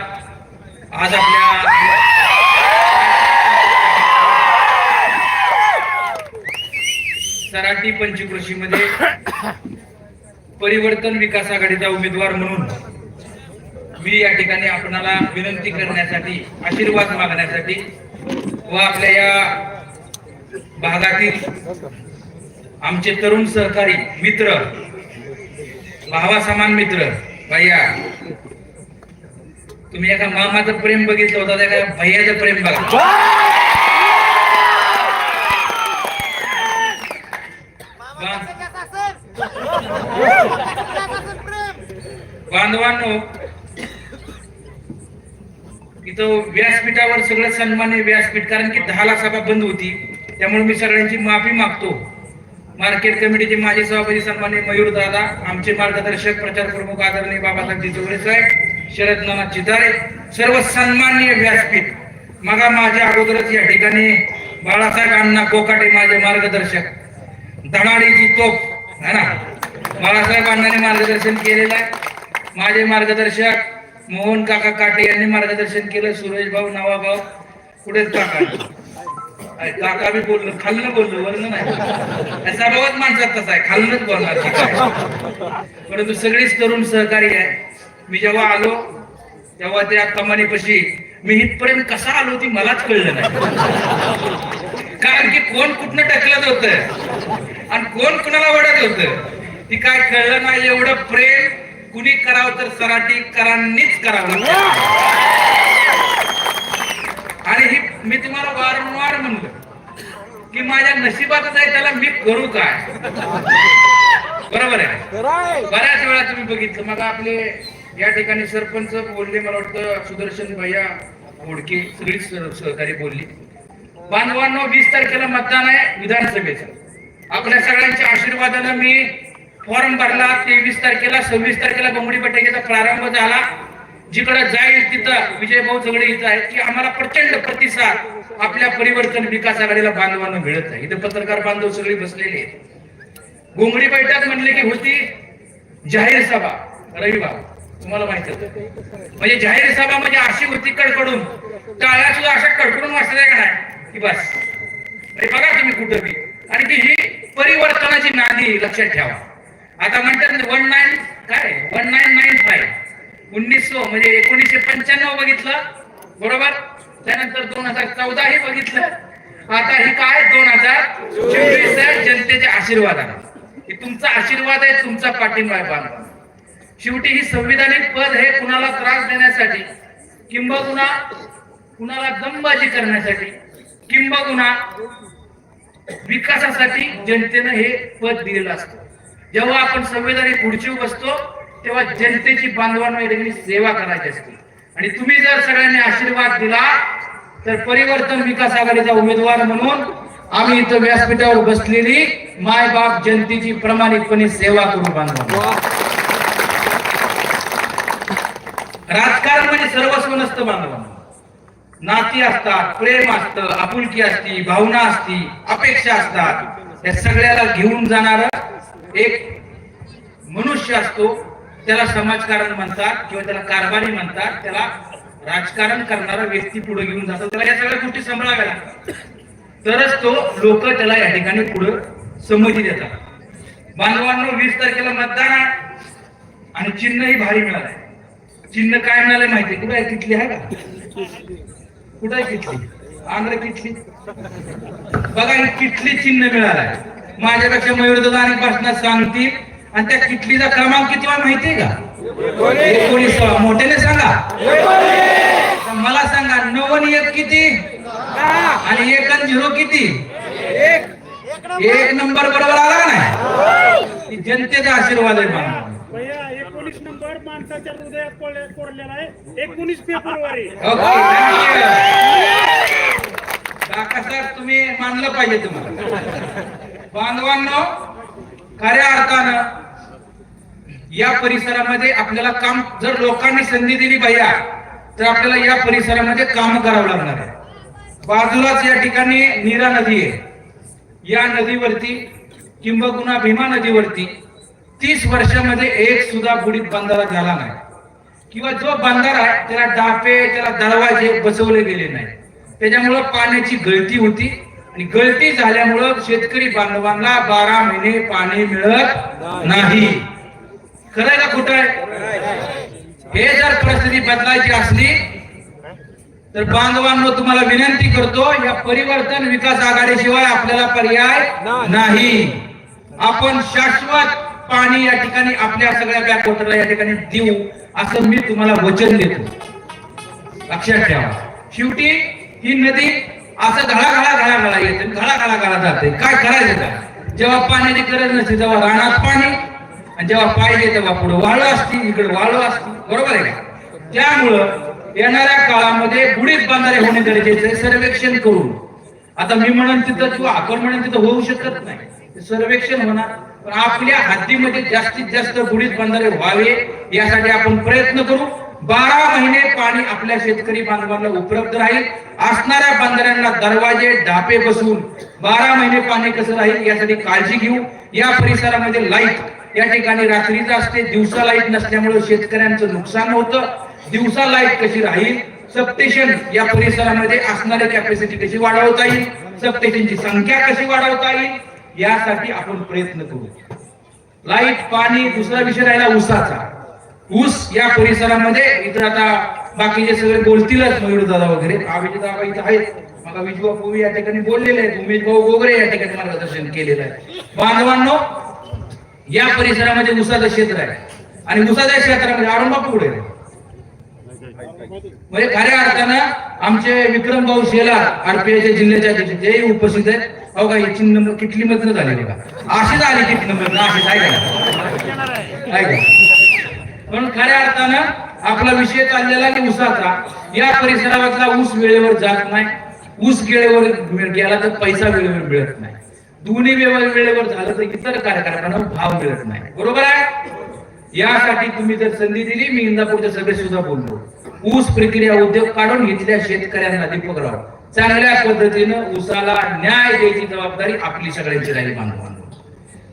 आज आपल्या सराटी पंचकृषीमध्ये परिवर्तन विकास आघाडीचा उमेदवार म्हणून मी या ठिकाणी आपणाला विनंती करण्यासाठी, आशीर्वाद मागण्यासाठी व आपल्या या भागातील आमचे तरुण सहकारी मित्र, भावासमान मित्र भैया, तुम्ही एका मामाचं प्रेम बघितलं होतं, एका भैयाचं प्रेम बघा. बांधवांनो, इथं व्यासपीठावर सगळं सन्मान्य व्यासपीठ, कारण की 10ला सभा बंद होती, त्यामुळे मी सगळ्यांची माफी मागतो. मार्केट कमिटीचे माजी सभापती सन्मान्य मयूर दादा, आमचे मार्गदर्शक प्रचार प्रमुख आदरणीय बाबासाहेब दिचोरे साहेब, शरद नाना चितारे, सर्व सन्मान्य व्यासपीठ. मग माझ्या अगोदरच या ठिकाणी बाळासाहेब अण्णा कोकाटे माझे मार्गदर्शक, धडाडीची तोफ है ना, बाळासाहेब अण्णांनी मार्गदर्शन केलेलं आहे. माझे मार्गदर्शक मोहन काका काटे यांनी मार्गदर्शन केलं. सुरेश भाऊ, नवा भाऊ, कुठेच काका बी बोललो, खाल्लं बोललो, वरण नाही. स्वभावच माणसात तसा आहे, खाल्लंच बोलणार. परंतु सगळीच तरुण सहकारी आहे. मी जेव्हा आलो तेव्हा त्या कमानीपाशी मी इथपर्यंत कसा आलो ती मलाच कळलं नाही. कारण की कोण कुठनं ढकलत होत आणि कोण कुणाला वडत होत ती काय कळलं नाही. एवढं प्रेम कुणी करावं तर सराटीकरांनीच करावं. आणि ही मी तुम्हाला वारंवार म्हणलं की माझ्या नशिबातच आहे, त्याला मी करू काय. बरोबर आहे. बऱ्याच वेळा तुम्ही बघितलं, मग आपले या ठिकाणी सरपंच बोलले, मला वाटतं सुदर्शन भैया घोडके, सगळीच सहकारी बोलली. बांधवांनो, 20 तारखेला मतदान आहे विधानसभेचं. आपल्या सगळ्यांच्या आशीर्वादानं मी फॉर्म भरला. 23 तारखेला 26 तारखेला बंगडी बटाईचा प्रारंभ झाला. जिकडे जाईल तिथं विजय भाऊ झगडे इथं आहेत की आम्हाला प्रचंड प्रतिसाद आपल्या परिवर्तन विकास आघाडीला बांधवांना मिळत आहे. इथं पत्रकार बांधव सगळे बसलेले आहेत. घोंगडी बैठक म्हणले की होती जाहीर सभा रविवार, तुम्हाला माहिती आहे. म्हणजे जाहीर सभा म्हणजे अशी होती कडकडून, टाळ्या सुद्धा अशा कडकडून वाजल्या का नाही की बस बघा तुम्ही कुठं बी. आणि ती ही परिवर्तनाची नांदी लक्षात ठेवा. आता म्हणतात 1995 1900 म्हणजे 1995 बघितलं बरोबर, त्यानंतर 2014 हे बघितलं, आता हे काय 2024 जनतेच्या आशीर्वादाने, की तुमचा आशीर्वाद आहे, तुमचा पाठिंबा आहे बांधवा. शेवटी ही संविधानिक पद हे कुणाला त्रास देण्यासाठी किंबहुना कुणाला दमबाजी करण्यासाठी किंबहुना विकासासाठी जनतेनं हे पद दिलेलं असतं. जेव्हा आपण संविधानिक खुर्चीवर बसतो तेव्हा जनतेची बांधवांना त्यांनी सेवा करायची असते. आणि तुम्ही जर सगळ्यांनी आशीर्वाद दिला तर परिवर्तन विकास आघाडीचा उमेदवार म्हणून आम्ही इथं व्यासपीठावर बसलेली मायबाप जनतेची प्रामाणिकपणे सेवा करू बांधवा. राजकारण म्हणजे सर्वस्व नसतं बांधवांना. नाती असतात, प्रेम असतं, आपुलकी असती, भावना असती, अपेक्षा असतात. या सगळ्याला घेऊन जाणार एक मनुष्य असतो, त्याला समाजकारण म्हणतात किंवा त्याला कारभारी म्हणतात. त्याला राजकारण करणारा व्यक्ती पुढे घेऊन जातो, त्याला या सगळ्या गोष्टी सांभाळाव्या लागतात. तरच तो लोक त्याला या ठिकाणी पुढे संमती देतात. बांधवांनो 20 तारखेला मतदान आहे आणि चिन्हही भारी मिळालंय. चिन्ह काय मिळालंय माहिती कुठे आहे? किटली आहे का? कुठे आहे किटली? आंध्र किटली बघा, ही किटली चिन्ह मिळालाय. माझ्यापेक्षा मयूरदादा आणि भाषणात सांगतील. आणि त्या किटलीचा क्रमांक किती माहितीये का? 19. मोठ्याने सांगा. मला सांगा 9 आणि 1 किती आणि 1 आणि 0 किती? 1 नंबर बरोबर आला नाही. जनतेचा आशीर्वाद आहे बांधवा. 19 नंबर माणसाच्या हृदयात कोरलेला आहे. 19 फेब्रुवारी. काका सर तुम्ही मानलं पाहिजे तुम्हाला. बांधवांनो खऱ्या अर्थानं या परिसरामध्ये आपल्याला काम, जर लोकांनी संधी दिली भैया तर आपल्याला या परिसरामध्ये काम करावं लागणार आहे. बाजूलाच या ठिकाणी नीरा नदी आहे. या नदीवरती किंबहुना भीमा नदीवरती 30 वर्षामध्ये एक सुद्धा बुडीत बंधारा झाला नाही, किंवा जो बंधारा आहे त्याला डापे, त्याला दरवाजे बसवले गेले नाही. त्याच्यामुळं पाण्याची गळती होती आणि गळती झाल्यामुळं शेतकरी बांधवांना 12 महिने पाणी मिळत नाही. खरंय का खोटं आहे? हे जर परिस्थिती बदलायची असली तर बांधवांनो तुम्हाला विनंती करतो, या परिवर्तन विकास आघाडीशिवाय आपल्याला पर्याय नाही. आपण शाश्वत पाणी या ठिकाणी आपल्या सगळ्या बॅकवॉटरला या ठिकाणी देऊ असं मी तुम्हाला वचन देतो. लक्षात ठेवा. शेवटी ही नदी असं घळा येते, घळा जाते. काय करायचं का? जेव्हा पाण्याची गरज नसते तेव्हा रानात पाणी, आणि जेव्हा पाहिजे तेव्हा पुढे वाळू असते, इकडे वाळू असते. बरोबर आहे का? त्यामुळं येणाऱ्या काळामध्ये बुडीत बंधारे होणे गरजेचे आहे. सर्वेक्षण करून, आता मी म्हणून तिथं किंवा आपण म्हणून तिथं होऊ शकत नाही, सर्वेक्षण होणार. पण आपल्या हद्दीमध्ये जास्तीत जास्त बुडीत बंधारे व्हावे यासाठी आपण प्रयत्न करू. 12 महिने पाणी आपल्या शेतकरी बांधवांना उपलब्ध राहील. असणाऱ्या बंधाऱ्यांना दरवाजे डापे बसवून 12 महिने पाणी कसं राहील यासाठी काळजी घेऊ. या परिसरामध्ये लाईट या ठिकाणी रात्रीचं असते, दिवसा लाईट नसल्यामुळे शेतकऱ्यांचं नुकसान होतं. दिवसा लाईट कशी राहील, सबस्टेशन या परिसरामध्ये असणारी कॅपॅसिटी कशी वाढवता येईल, सबस्टेशनची संख्या कशी वाढवता येईल यासाठी आपण प्रयत्न करू. लाईट, पाणी. दुसरा विषय राहिला ऊसाचा. ऊस या परिसरामध्ये इतर आता बाकीचे सगळे बोलतीलच, मयूर दादा वगैरे, अभिजित दादा इथं आहेत, मग विजू या ठिकाणी बोललेले आहेत, उमेश भाऊ गोगरे या ठिकाणी मार्गदर्शन केलेलं आहे. बांधवांनो या परिसरामध्ये ऊसाचं क्षेत्र आहे आणि ऊसाच्या क्षेत्रामध्ये आरंभा पुढे म्हणजे खऱ्या अर्थानं आमचे विक्रम भाऊ शेलार आरपीआयच्या जिल्ह्याच्या अध्यक्ष ते उपस्थित आहेत. अहो का ही चिन्ह किटली मधनं झालेली का? अशीच आली किटली मधनं, अशीच आहे का? म्हणून खऱ्या अर्थानं आपला विषय चाललेला की ऊसाचा. या परिसरातला ऊस वेळेवर जात नाही. ऊस वेळेवर गेला तर पैसा वेळेवर मिळत नाही. दोन्ही वेळेवर झालं तर इतर कार्यक्रमांना भाव मिळत नाही. बरोबर आहे? यासाठी तुम्ही जर संधी दिली, मी इंदापूरच्या सभेत सुद्धा बोललो, ऊस प्रक्रिया उद्योग काढून घेतल्या शेतकऱ्यांना दीपकराव चांगल्या पद्धतीनं ऊसाला न्याय द्यायची जबाबदारी आपली सगळ्यांची राहिली बांधवांनो.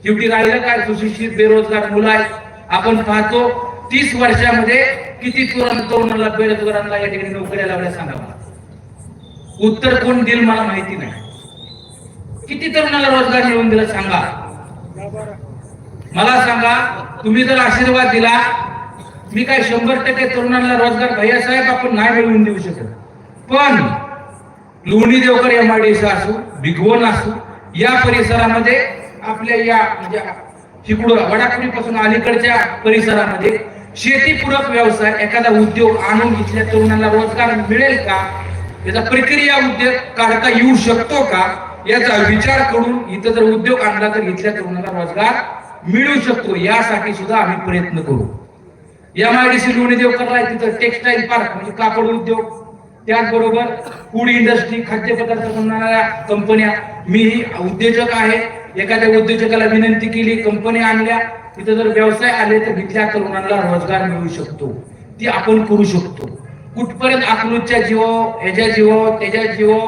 शेवटी राहिलं काय, सुशिक्षित बेरोजगार मुलं आहेत. आपण पाहतो 30 वर्षामध्ये किती तरुणाला बेरोजगारांना या ठिकाणी नोकऱ्या लावल्या सांगा मला. उत्तर कोण देईल मला माहिती नाही. किती तरुणाला रोजगार मिळवून दिला सांगा मला. सांगा तुम्ही जर आशीर्वाद दिला, मी काय 100% तरुणांना रोजगार भैया साहेब आपण नाही मिळवून देऊ शकत, पण लोणी देवकर MIDC असू, भिगवण असू, या परिसरामध्ये आपल्या या म्हणजे तिकडं वडापुरीपासून अलीकडच्या परिसरामध्ये शेतीपूरक व्यवसाय एखादा उद्योग आणून इथल्या तरुणांना रोजगार मिळेल का, याचा प्रक्रिया उद्योग काढता येऊ शकतो का, याचा विचार करून इथं जर उद्योग आणला तर इथल्या तरुणांना रोजगार मिळू शकतो. यासाठी सुद्धा आम्ही प्रयत्न करू. MIDC लोणी देवकरला तिथं टेक्सटाईल पार्क म्हणजे कापड उद्योग, त्याचबरोबर फूड इंडस्ट्री, खाद्यपदार्थ बनवणाऱ्या कंपन्या. मी उद्योजक आहे, एखाद्या उद्योजकाला विनंती केली, कंपन्या आणल्या, तिथं जर व्यवसाय आले तर इथल्या तरुणांना रोजगार मिळू शकतो. ती आपण करू शकतो. कुठपर्यंत अकलूजच्या जीवो, ह्याच्या जीवो, त्याच्या जीवो,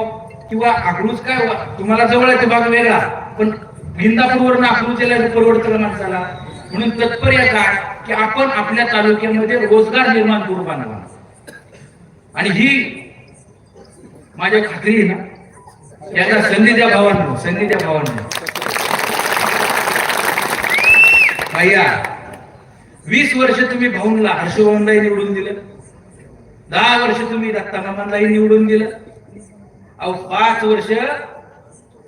किंवा अकलूज काय तुम्हाला जवळ आहे भाग वेगळा, पण इंदापूरवरून अकलूजला परवडतं माणसाला. म्हणून तात्पर्य काय की आपण आपल्या तालुक्यामध्ये रोजगार निर्माण करू बांधवा. आणि ही माझ्या खात्री आहे ना, याला संधी द्या भावांनो, संधी द्या भावांनो. भैया 20 वर्ष तुम्ही भाऊंला, हर्षभाऊंलाही निवडून दिलं, 10 वर्ष तुम्ही दत्तामामांनाही निवडून दिलं. अहो 5 वर्ष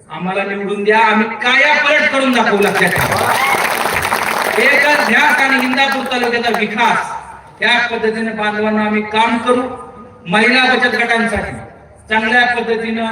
आम्हाला निवडून द्या, आम्ही काया पलट करून दाखवू. लक्षात ठेवा, एकच ध्यास आणि इंदापूर तालुक्याचा विकास त्या पद्धतीने बांधवांना आम्ही काम करू. महिला बचत गटांसाठी चांगल्या पद्धतीनं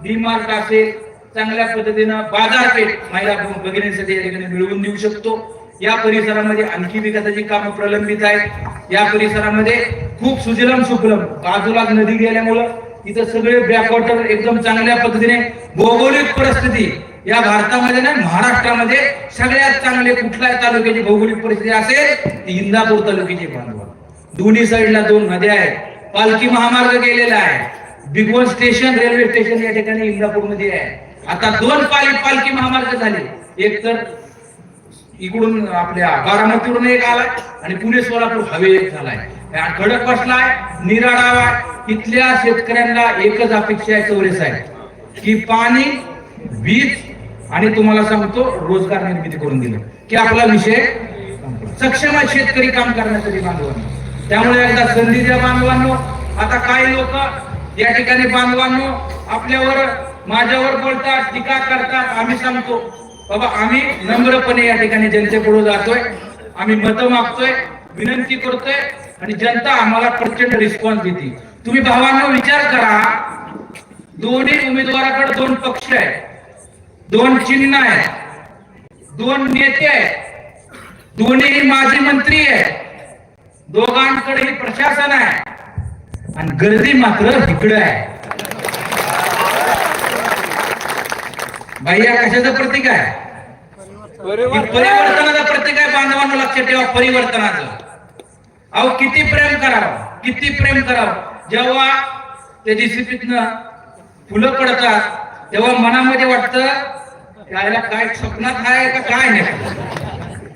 डीमार्ट असेल, चांगल्या पद्धतीनं बाजारपेठ महिला भगिनींसाठी या ठिकाणी मिळवून देऊ शकतो. या परिसरामध्ये आणखी विकासाची कामं प्रलंबित आहेत. या परिसरामध्ये खूप सुजलम सुफलम, बाजूला नदी गेल्यामुळं इथं सगळे बॅकवॉटर एकदम चांगल्या पद्धतीने, भौगोलिक परिस्थिती या भारतामध्ये ना, महाराष्ट्रामध्ये सगळ्यात चांगले कुठल्या तालुक्याची भौगोलिक परिस्थिती असेल ती इंदापूर तालुक्याची बांधवा. दोन्ही साईडला 2 नद्या आहेत, पालखी महामार्ग गेलेला आहे, भिगवण स्टेशन रेल्वे स्टेशन या ठिकाणी इंदापूरमध्ये आहे. आता 2 पालखी महामार्ग झाले, एक तर इकडून आपल्या बारामतीवरून एक आलाय आणि पुणे सोलापूर हवे एक झालाय. खडक बसलाय, निराळा. इथल्या शेतकऱ्यांना एकच अपेक्षा आहे चौरे साहेब की पाणी, वीज आणि तुम्हाला सांगतो रोजगार निर्मिती करून दिलं की आपला विषय सक्षम आहे शेतकरी काम करण्यासाठी बांधवांनो. त्यामुळे एकदा संधी द्या बांधवांनो. आता काही लोक या ठिकाणी बांधवांनो आपल्यावर, माझ्यावर बोलतात, टीका करतात. आम्ही सांगतो बाबा, आम्ही नम्रपणे या ठिकाणी जनतेपुढे जातोय, आम्ही मतं मागतोय, विनंती करतोय आणि जनता आम्हाला प्रचंड रिस्पॉन्स देते. तुम्ही भावांनो विचार करा, दोन्ही उमेदवाराकडे 2 पक्ष आहेत, 2 चिन्ह आहेत, 2 नेते आहेत, दोन्ही माजी मंत्री आहेत, दोघांकडे प्रशासन आहे आणि गर्दी मात्र इकडे आहे. भैया कशाचं प्रतीक आहे? परिवर्तनाचं प्रतीक आहे बांधवांना. लक्षात ठेवा, परिवर्तनाचं. अहो किती प्रेम करावं, किती प्रेम करावं. जेव्हा त्या जीसीपीतनं फुलं पडतात तेव्हा मनामध्ये वाटतं यायला काय स्वप्नात आहे का काय नाही.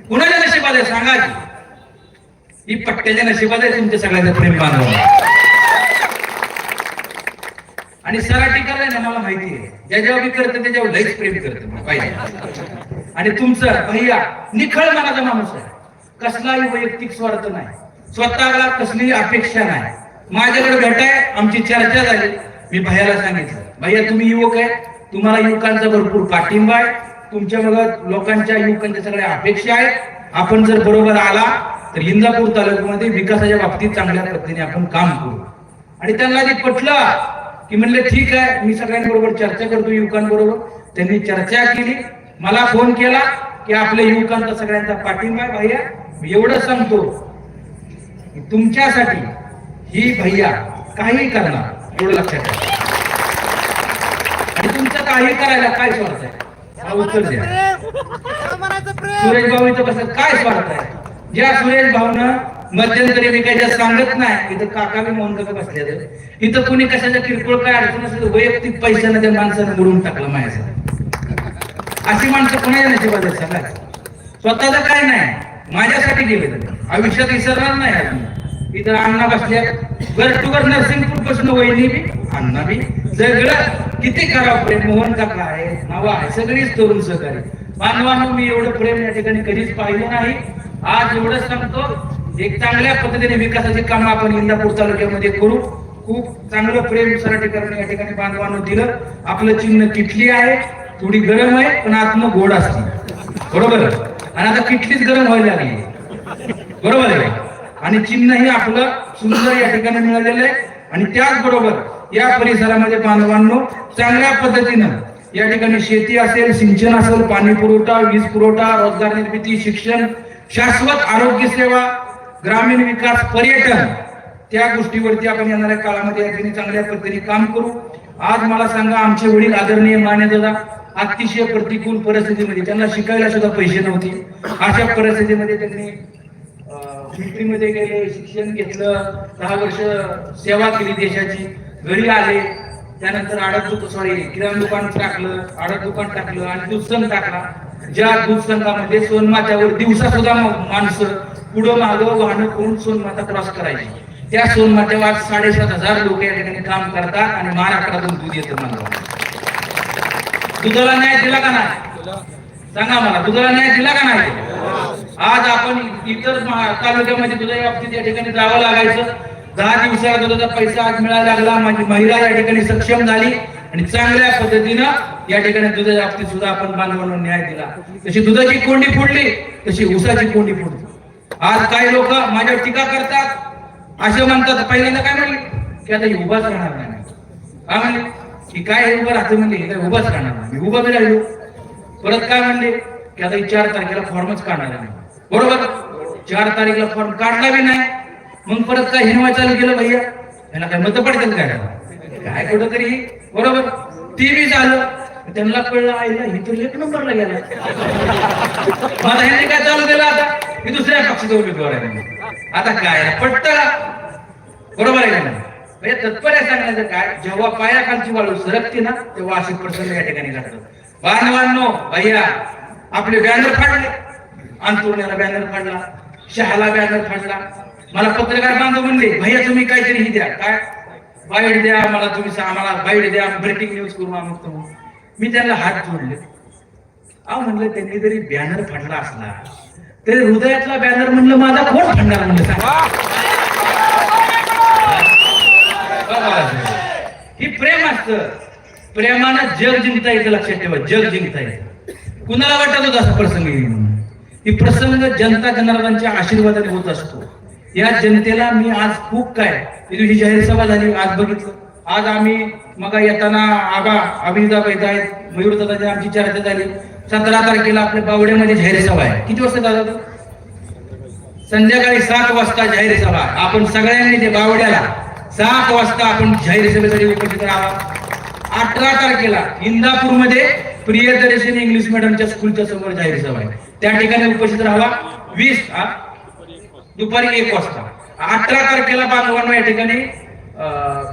कुणाच्या नशिबात आहे सांगा? ही पट्ट्याच्या नशिबात आहे तुमच्या सगळ्यांचं प्रेम बांधव. आणि सराठी करायला ना मला माहिती आहे, ज्याच्यावर मी करते त्याच्यावर लईच प्रेम करते पाहिजे. आणि तुमचं भैया निखळ मनाचा माणूस आहे, कसलाही वैयक्तिक स्वार्थ नाही, स्वतःला कसलीही अपेक्षा नाही. माझ्याकडे भेटाय, आमची चर्चा झाली, मी भैयाला सांगितलं भैया तुम्ही युवक आहे, तुम्हाला युवकांचा भरपूर पाठिंबा आहे, तुमच्या बघत लोकांच्या युवकांच्या सगळ्या अपेक्षा आहेत. आपण जर बरोबर आला तर इंदापूर तालुक्यामध्ये विकासाच्या बाबतीत चांगल्या पद्धतीने आपण काम करू. आणि त्यांना जे पटलं की म्हणले ठीक आहे, मी सगळ्यांबरोबर चर्चा करतो युवकांबरोबर. त्यांनी चर्चा केली, मला फोन केला की आपल्या युवकांचा सगळ्यांचा पाठिंबा आहे. भैया मी एवढं सांगतो की तुमच्यासाठी ही भैया काही करणार, एवढं लक्षात ठेवा. आणि तुमचं काही करायला काय स्वार्थ आहे? उत्तर द्या. सुरेश भाऊ इथं कसं काय स्वार्थ आहे? ज्या सुरेश भाऊनं मध्यंतरी मी काही जास्त सांगत नाही, इथं काका बी मौन गप्प बसले, इथं कुणी कशाच्या किरकोळ काय अडचण असेल वैयक्तिक पैशाने त्या माणसानं बुडून टाकलं माझ्यासाठी. अशी माणसं कोणाच्या नशिबात आहेत सांगा. स्वतःच काय नाही, माझ्यासाठी गेले, आयुष्यात विसरणार नाही अजून. इथं अण्णा बसल्या, घर टू घर नरसिंगपूर पासून वहिनी बी अण्णा बी सगळं किती करावं प्रेम. मोहन काका आहे, नावा आहे, सगळीच तरुण सहकारी बांधवांनो. मी एवढं प्रेम या ठिकाणी कधीच पाहिलं नाही. आज एवढंच सांगतो, एक चांगल्या पद्धतीने विकासाचे काम आपण इंदापूर तालुक्यामध्ये करू. खूप चांगलं प्रेम सराटीकरण या ठिकाणी बांधवांनो दिलं. आपलं चिन्ह किटली आहे, थोडी गरम आहे पण आत्म गोड असते, बरोबर. आणि आता किटलीच गरम व्हायला लागली, बरोबर आहे. आणि चिन्हही आपलं सुंदर या ठिकाणी मिळालेलं आहे. आणि त्याचबरोबर या परिसरामध्ये बांधवांनो चांगल्या पद्धतीनं या ठिकाणी शेती असेल, सिंचन असेल, पाणी पुरवठा, वीज पुरवठा, रोजगार निर्मिती, शिक्षण, शाश्वत आरोग्य सेवा, ग्रामीण विकास, पर्यटन, त्या गोष्टीवरती आपण येणाऱ्या काळामध्ये या ठिकाणी चांगल्या पद्धतीने काम करू. आज मला सांगा, आमचे वडील आदरणीय मान्यदादा अतिशय प्रतिकूल परिस्थितीमध्ये, त्यांना शिकायला सुद्धा पैसे नव्हते, अशा परिस्थितीमध्ये त्यांनी मिलिटरीमध्ये गेले, शिक्षण घेतलं, 10 वर्ष सेवा केली देशाची, घरी आले. त्यानंतर किराणा दुकान टाकलं, आडत दुकान टाकलं आणि दूध संघ टाकला. ज्या दूध संघामध्ये सोनमात्यावर दिवसा सुद्धा माणसं पुढं मागं वाहनं करून सोनमाता क्रॉस करायची. त्या सोनमात्यावर 7,500 लोक या ठिकाणी काम करतात आणि महाराष्ट्रातून दूध येतं. मला दुधाला न्याय दिला का नाही सांगा मला, दुधाला न्याय दिला का नाही? आज आपण इतर तालुक्यामध्ये दुधाच्या बाबतीत या ठिकाणी जावं लागायचं. 10 दिवसाला दुधाचा पैसा आज मिळायला लागला. माझी महिला या ठिकाणी सक्षम झाली आणि चांगल्या पद्धतीनं या ठिकाणी दुधाच्या बाबतीत सुद्धा आपण बांधवांना न्याय दिला. तशी दुधाची कोंडी फोडली, तशी ऊसाची कोंडी फोडली. आज काही लोक माझ्यावर टीका करतात, असे म्हणतात, पहिल्यांदा काय म्हणले की आता ही उभाच राहणार नाही. काय म्हणले की काय उभं राहतं, म्हणले काय उभाच राहणार नाही. मी उभा बी राहिलो. परत काय म्हणले की आता 4 तारखेला फॉर्मच काढणार नाही. बरोबर, 4 तारीखला फॉर्म काढला बी नाही. मग परत काय हिनवा चालू केलं, भैया ह्याला काय मत पडतील काय काय कुठं तरी, बरोबर. ते बी झालं, त्यांना कळलं आईला ही तर 1 नंबरला गेला. मला ह्यांनी काय चालू केलं, आता मी दुसऱ्या पक्षाचा उमेदवार आहे. आता काय पटतं, बरोबर आहे का? तत्पर सांगण्याचं काय, जेव्हा पायाखालची वाळू सरकते ना तेव्हा असे प्रसंग या ठिकाणी घडतात. बांधवांनो, भैया आपले बॅनर फाडले, अंतुर्ण्याला बॅनर फाडला, शहाला बॅनर फाडला. मला पत्रकार बांधव म्हणले, भैया तुम्ही काहीतरी ही द्या, काय बाईट द्या मला, तुम्ही आम्हाला बाईट द्या, ब्रेकिंग न्यूज करू आम्ही. मी त्यांना हात जोडले. म्हणलं त्यांनी जरी बॅनर फाडला असला तरी हृदयातला बॅनर म्हणलं माझा कोण फाडणार म्हणलं सांगा. ही प्रेम असतं, प्रेमानं जग जिंकता येतं. लक्षात ठेवा, जग जिंकता येतं. कुणाला वाटत होता असा प्रसंग येईल म्हणून? ही प्रसंग जनता जनार्दनाच्या आशीर्वादाने होत असतो. या जनतेला मी आज खूप काय, तुझी जाहीर सभा झाली आज बघितलं. आज आम्ही मग येताना अभिनेता पैदा आहेत, मयूर दादा आमची चर्चा झाली. 17 तारखेला आपल्या बावड्यामध्ये जाहीर सभा आहे. किती वाजता दादा? संध्याकाळी 7 वाजता जाहीर सभा. आपण सगळ्यांनी ते बावड्याला 7 वाजता आपण जाहीर सभेसाठी उपस्थित राहावा. 18 तारखेला इंदापूरमध्ये प्रियदर्शनी इंग्लिश मीडियमच्या स्कूलच्या समोर जाहीर सभा आहे, त्या ठिकाणी उपस्थित राहावा. 20 दुपारी 1 वाजता. 18 तारखेला बांधवांना या ठिकाणी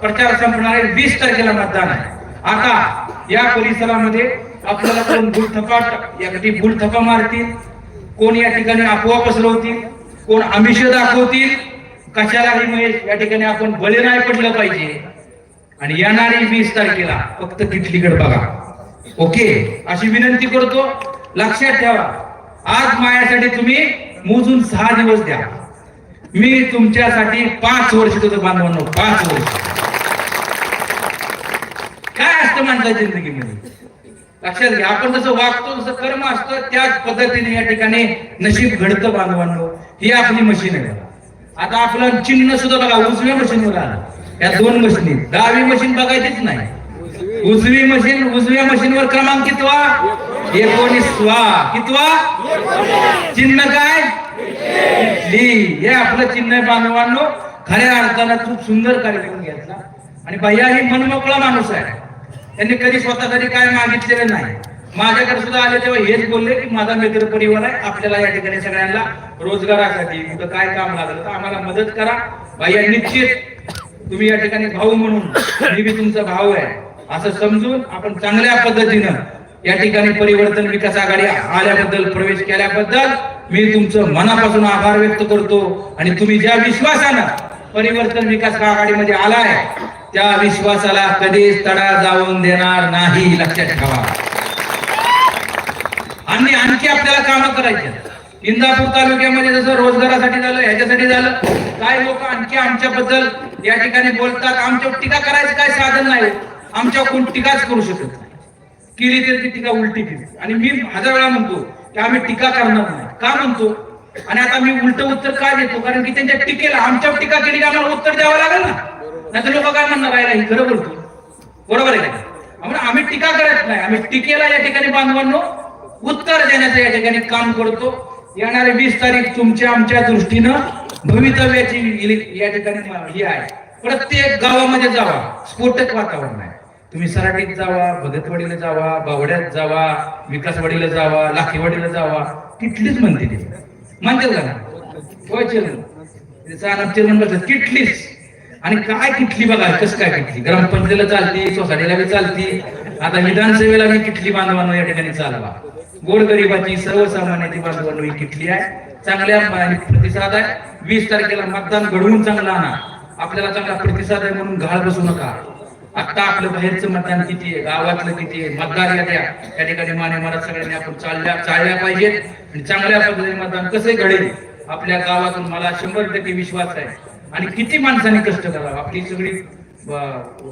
प्रचार संपणार आहे. 20 तारखेला मतदान आहे. आता या परिसरामध्ये आपल्याला कोण भूलथपाट यासाठी भूलथपा मारतील, कोण या ठिकाणी अफवा पसरवतील, कोण आमिष दाखवतील, कशालाही महेश या ठिकाणी आपण बळी नाही पडलं पाहिजे. आणि येणारी 20 तारखेला फक्त किटलीकडे बघा, ओके, अशी विनंती करतो. लक्षात ठेवा, आज माझ्यासाठी तुम्ही मोजून 6 दिवस द्या, मी तुमच्यासाठी 5 वर्ष देतो बांधवांनो. 5 वर्ष काय असतं माणसाच्या जिंदगीमध्ये, लक्षात घ्या. आपण जसं वागतो जसं कर्म असतं त्याच पद्धतीने या ठिकाणी नशीब घडतं बांधवांनो. ही आपली मशीन आहे. आता आपलं चिन्ह सुद्धा बघा, उजव्या मशीनवर आलं. या 2 मशीनी, 10वी मशीन बघायचीच नाही. उजवी मशीन, उजव्या मशीनवर क्रमांक कितवा? 19वा. कितवा? चिन्ह काय? हे आपलं चिन्ह आहे बांधवांनो. खऱ्या अर्थानं खूप सुंदर कार्यक्रम घेतला. आणि भैया ही मनमोकळा माणूस आहे. त्यांनी कधी स्वतःसाठी काय मागितलेलं नाही. माझ्याकडे सुद्धा आले तेव्हा हेच बोलले की माझा मित्र परिवार आहे, आपल्याला या ठिकाणी सगळ्यांना रोजगारासाठी कुठं काय काम लागलं तर आम्हाला मदत करा. भैया निश्चित तुम्ही या ठिकाणी भाऊ म्हणून मी बी तुमचा भाऊ आहे असं समजून आपण चांगल्या पद्धतीनं या ठिकाणी परिवर्तन विकास आघाडी आल्याबद्दल, प्रवेश केल्याबद्दल मी तुमचं मनापासून आभार व्यक्त करतो. आणि तुम्ही ज्या विश्वासानं परिवर्तन विकास आघाडीमध्ये आलाय त्या विश्वासाला कधीच तडा जाऊन देणार नाही, लक्षात ठेवा. आणि आणखी आपल्याला कामं करायची. इंदापूर तालुक्यामध्ये जसं रोजगारासाठी झालं, ह्याच्यासाठी झालं, काय लोक आणखी आमच्याबद्दल या ठिकाणी बोलतात. आमच्यावर टीका करायचं काय साधन नाही, आमच्यावर कोण टीकाच करू शकत नाही. केली तर ती टीका उलटी केली. आणि मी 1000 वेळा म्हणतो की आम्ही टीका करणार नाही. का म्हणतो? आणि आता मी उलट उत्तर का देतो? कारण की त्यांच्या टीकेला आमच्यावर टीका केली की आम्हाला उत्तर द्यावं लागेल ना, नाही तर लोक काय म्हणणार आहे ही खरं बोलतो, बरोबर आहे का? म्हणून आम्ही टीका करत नाही, आम्ही टीकेला या ठिकाणी बांधवांनो उत्तर देण्याचं या ठिकाणी काम करतो. येणारी 20 तारीख तुमच्या आमच्या दृष्टीनं भवितव्याची या ठिकाणी ही आहे. प्रत्येक गावामध्ये जावा, स्फोटक वातावरण आहे. तुम्ही सराटीत जावा, भगतवाडीला जावा, बावड्यात जावा, विकासवाडीला जावा, लाखीवाडीला जावा, तिथलीच म्हणते ती म्हणते का ना किटलीच. आणि काय किटली बघा, कसं काय किटली ग्रामपंचायतीला चालती, सोसायटीला बी चालती, आता विधानसभेला बी किटली बांधवांनो या ठिकाणी चालवा. गोरगरिबाची सर्वसामान्याची बांधवांनो ही किटली आहे. चांगल्या प्रतिसाद आहे. 20 तारखेला मतदान घडवून चांगला आणा. आपल्याला चांगला प्रतिसाद आहे म्हणून घाळ बसू नका. आता आपलं बाहेरचं मतदान किती आहे, गावातलं किती आहे, मतदार याद्या या ठिकाणी माने मला सगळ्यांनी आपण चालल्या पाहिजेत. आणि चांगल्या पद्धतीने मतदान कसं घडेल आपल्या गावातून मला 100% विश्वास आहे. आणि किती माणसांनी कष्ट करावं. आपली सगळी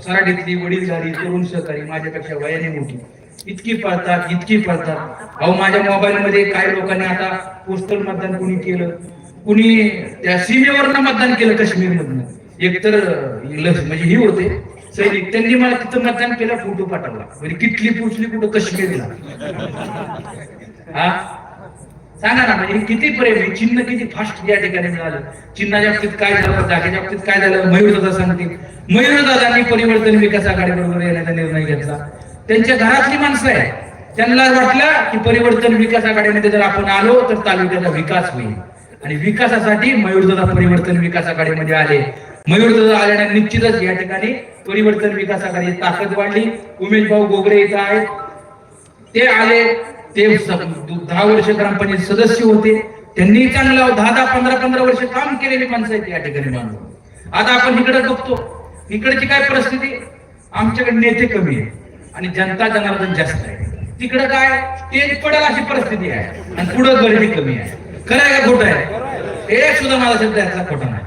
सराडीतली वडीलधारी तरुण सहकारी माझ्यापेक्षा वयाने मोठी इतकी पळतात. अहो माझ्या मोबाईल मध्ये काही लोकांनी आता पोस्टल मतदान कुणी केलं, कुणी त्या सीमेवरनं मतदान केलं काश्मीर मधनं. एकतर म्हणजे ही होते सैनिक, त्यांनी मला तिथं मतदान केलं, फोटो पाठवला. म्हणजे किटली पोचली कुठं काश्मीरला. हा सांगा ना, म्हणजे किती प्रेम आहे. चिन्ह किती फास्ट या ठिकाणी मिळालं. चिन्हाच्या बाबतीत काय झालं, जागेच्या बाबतीत काय झालं, मयूरदादा सांगतील. मयूरदादांनी परिवर्तन विकास आघाडी बरोबर येण्याचा निर्णय घेतला. त्यांच्या घरातली माणसं आहे, त्यांना वाटलं की परिवर्तन विकास आघाडीमध्ये जर आपण आलो तर तालुक्याचा विकास होईल. आणि विकासासाठी मयूरदादा परिवर्तन विकास आघाडीमध्ये आले. मयूरदादा आल्याने निश्चितच या ठिकाणी परिवर्तन विकास आघाडी ताकद वाढली. उमेश भाऊ गोगरे इथं आहेत, ते आले. ते 10 वर्ष ग्रामपंचायत सदस्य होते. त्यांनी चांगलं 10-15 वर्ष काम केलेली माणसं आहेत या ठिकाणी बांधून. आता आपण इकडे बघतो, इकडची काय परिस्थिती, आमच्याकडे नेते कमी आहे आणि जनता जनार्दन जास्त आहे. तिकडे काय तेज पडेल अशी परिस्थिती आहे आणि पुढे गर्दी कमी आहे. खरं आहे का खोटं आहे? एक सुद्धा मला शब्द यातला खोटा नाही.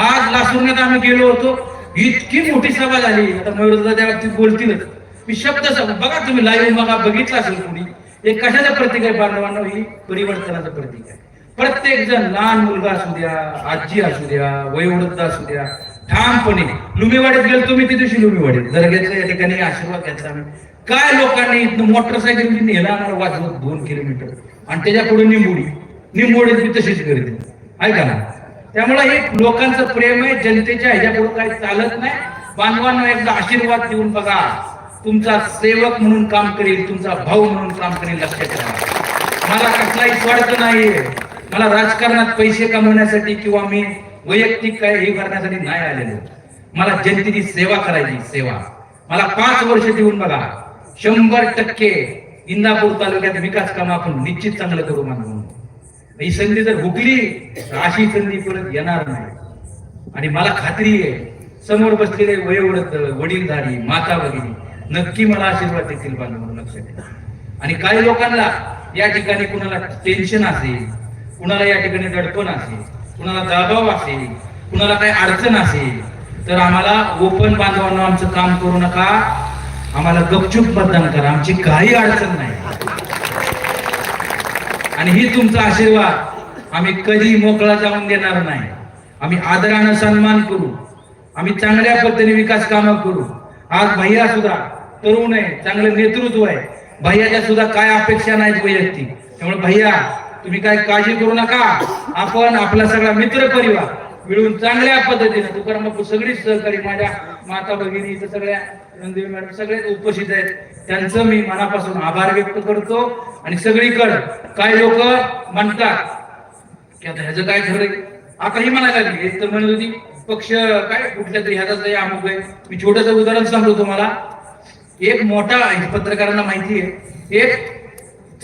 आज लासूरण्यात आम्ही गेलो होतो, इतकी मोठी सभा झाली. आता मयूरदादा त्या बाबतीत बोलतीलच. मी शब्द बघा, तुम्ही लाईव्ह बघा, बघितलं असेल कुणी. हे कशाचं प्रतीक आहे बांधवांनो? ही परिवर्तनाचं प्रतीक आहे. प्रत्येक जण, लहान मुलगा असू द्या, आजी असू द्या, वयोवृद्ध असू द्या, ठामपणे लुमेवाडीत गेलो तुम्ही, त्या दिवशी लुमेवाडीत दर्ग्याच्या या ठिकाणी आशीर्वाद घ्यायचा आम्ही. काय लोकांनी इथनं मोटरसायकल नेला आम्हाला वाजवत 2 किलोमीटर आणि त्याच्या पुढे निंबोडीत तशीच गर्दी आहे का ना. त्यामुळे हे लोकांचं प्रेम आहे. जनतेच्या ह्याच्या पुढे काही चालत नाही. बांधवांना एकदा आशीर्वाद देऊन बघा. तुमचा सेवक म्हणून काम करेल, तुमचा भाऊ म्हणून काम करेल, लक्षात ठेवा. मला कसलाही स्वार्थ नाहीये. मला राजकारणात पैसे कमवण्यासाठी किंवा मी वैयक्तिक काय हे करण्यासाठी नाही आलेलो. मला जनतेची सेवा करायची, सेवा. मला 5 वर्ष देऊन बघा, 100% इंदापूर तालुक्यात विकास काम आपण निश्चित चांगलं करू. म्हणून ही संधी जर हुकली अशी संधी परत येणार नाही. आणि मला खात्री आहे समोर बसलेले वयोवृद्ध, वडीलधारी, माता भगिनी नक्की मला आशीर्वाद देतील बांधवांनो, लक्षात ठेवा. आणि काही लोकांना या ठिकाणी कुणाला टेन्शन असेल, कुणाला या ठिकाणी दडपण असेल, कुणाला दबाव असेल, कुणाला काही अडचण असेल तर आम्हाला ओपन बांधवांना आमचं काम करू नका. आम्हाला गपचूप मतदान करा, आमची काही अडचण नाही. आणि ही तुमचा आशीर्वाद आम्ही कधी मोकळा जाऊन देणार नाही. आम्ही आदरानं सन्मान करू. आम्ही चांगल्या पद्धतीने विकास कामं करू. आज भैया सुद्धा तरुण आहे, चांगलं नेतृत्व आहे. भैयाच्या सुद्धा काय अपेक्षा नाहीत वैयक्तिक. त्यामुळे भैया तुम्ही काय काळजी करू नका. आपण आपला सगळा मित्र परिवार मिळून चांगल्या पद्धतीने तुकाराम बापू सगळीच सहकारी, माझ्या माता भगिनी इथं सगळ्या नंदिनी मॅडम सगळे उपस्थित आहेत, त्यांचं मी मनापासून आभार व्यक्त करतो. आणि सगळीकडे काय लोक म्हणतात की आता ह्याचं काय खरंय, आता ही म्हणायला लागली, एक तर म्हणत होती पक्ष काय कुठल्या तरी ह्याचा अमुक आहे. मी छोटंसं उदाहरण सांगतो तुम्हाला. एक मोठा पत्रकारांना माहिती आहे, एक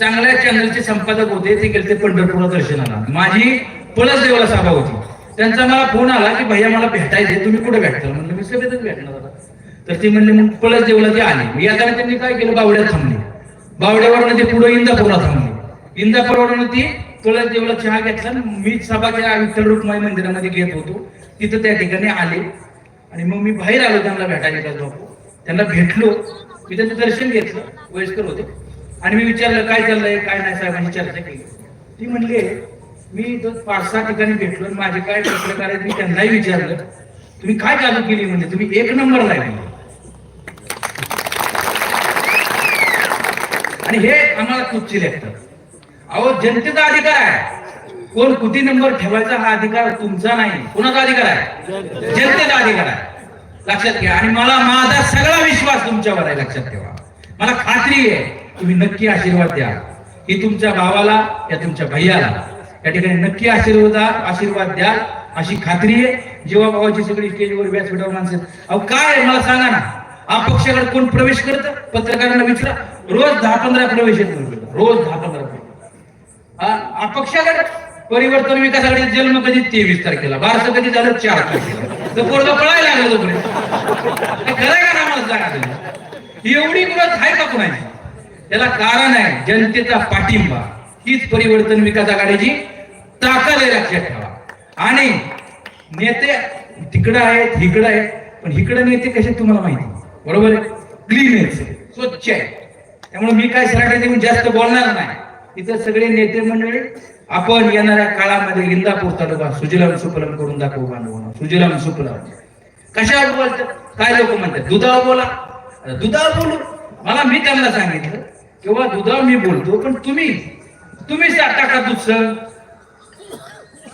चांगल्या चॅनलचे संपादक होते, ते गेले पंढरपूरला दर्शनाला. माझी पळस देवाला सभा होती, त्यांचा मला फोन आला की भैया मला भेटायचे, तुम्ही कुठे भेटता? म्हणलं मी सभेतच भेटणार होता. तर ते म्हणले मग पळस देवाला ते आले. मी आता त्यांनी काय केलं, बावड्यात थांबले. बावड्यावरनं ते पुढे इंदापूरला थांबले. इंदापूरवरनं ती पळस देवाला चहा घेतला. मी सभा त्या विठ्ठल रुक्माई मंदिरामध्ये घेत होतो, तिथं त्या ठिकाणी आले. आणि मग मी बाहेर आलो त्यांना भेटायला जातो. त्यांना भेटलो, मी त्यांचं दर्शन घेतलं, वयस्कर होते. आणि मी विचारलं काय चाललंय काय नाही, साहेबांची चर्चा केली. ती म्हणले मी 5-6 ठिकाणी भेटलो, माझे काय पत्रकार आहेत मी त्यांनाही विचारलं तुम्ही काय चालू केली, म्हणजे तुम्ही 1 नंबरला आहे. आणि हे आम्हाला तुच्छ लेखतात. अहो जनतेचा अधिकार आहे, कोण किती नंबर ठेवायचा हा अधिकार तुमचा नाही, कोणाचा अधिकार आहे? जनतेचा अधिकार आहे, लक्षात घ्या. आणि मला माझा सगळा विश्वास तुमच्यावर आहे, लक्षात ठेवा. मला खात्री आहे तुम्ही नक्की आशीर्वाद द्या, की तुमच्या भावाला या तुमच्या भैयाला या ठिकाणी नक्की आशीर्वाद द्या अशी खात्री आहे. जेव्हा भावाची सगळी स्टेजवर व्यासपीठावर माणसं, अहो काय मला सांगा ना, अपक्षाकडे कोण प्रवेश करतं? पत्रकारांना विचारा, रोज 10-15 प्रवेश येत, रोज 10-15 प्रवेश. अपक्षाकडे परिवर्तन विकास आघाडीचा जन्म कधी 23 तारखेला, बारसं कधी झालं 4 तारखेला. तर पोरगं पळायला लागलं तोपर्यंत. खरंय का ना मला सांगा तुम्ही, एवढी ग्रोथ आहे का कुणाची? त्याला कारण आहे जनतेचा पाठिंबा. हीच परिवर्तन विकास आघाडीची ताकद आहे, लक्षात ठेवा. आणि नेते तिकडं आहेत इकडं आहेत, पण इकडं नेते कसे तुम्हाला माहिती, बरोबर आहे, क्लीन आहेत, स्वच्छ आहे. त्यामुळे मी काय सराठी जास्त बोलणार नाही. इथं सगळे नेते मंडळी आपण येणाऱ्या काळामध्ये इंदापूर तालुका सुजलाम सुफलाम करून दाखवू बांधवांना. सुजलाम सुफलाम कशावर बोलतात? काय लोक म्हणतात दुधावर बोला, दुधावर बोलू. मला मी त्यांना सांगितलं किंवा दुधावर मी बोलतो, पण तुम्ही टाका दूध,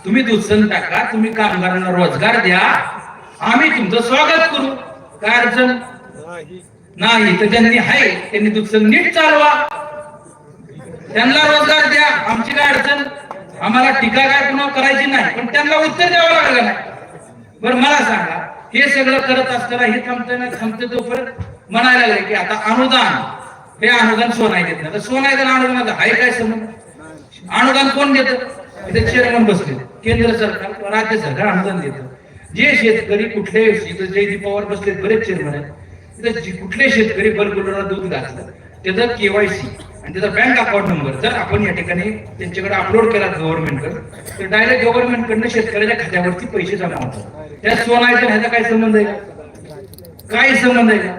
तुम्ही दूध टाका, तुम्ही कामगारांना रोजगार द्या, आम्ही तुमचं स्वागत करू, काय अडचण नाही. तर ज्यांनी आहे त्यांनी दूध नीट चालवा, त्यांना रोजगार द्या, आमची काय अडचण. आम्हाला टीका काय पुन्हा करायची नाही, पण त्यांना उत्तर द्यावं लागलं नाही. बरं मला सांगा, हे सगळं करत असताना हे थांबतं तोपर्यंत म्हणायला लागले की आता अनुदान, हे अनुदान सोनाई देत नाही. तर सोनाई देणं अनुदानाचा आहे काय संबंध? अनुदान कोण देतं? इथे चेअरमन बसले, केंद्र सरकार राज्य सरकार अनुदान देतं. जे शेतकरी कुठले, जयदीप पवार बसले, बरेच चेअरमन आहेत, कुठले शेतकरी बल्बुलला दूध घातलं त्याचं केवायसी आणि त्याचा बँक अकाउंट नंबर जर आपण या ठिकाणी त्यांच्याकडे अपलोड केला गव्हर्नमेंटकडे, तर डायरेक्ट गव्हर्नमेंटकडनं शेतकऱ्याच्या खात्यावरती पैसे जमा होतात. त्या सोनाईचा ह्याचा काय संबंध आहे का? काही संबंध आहे का?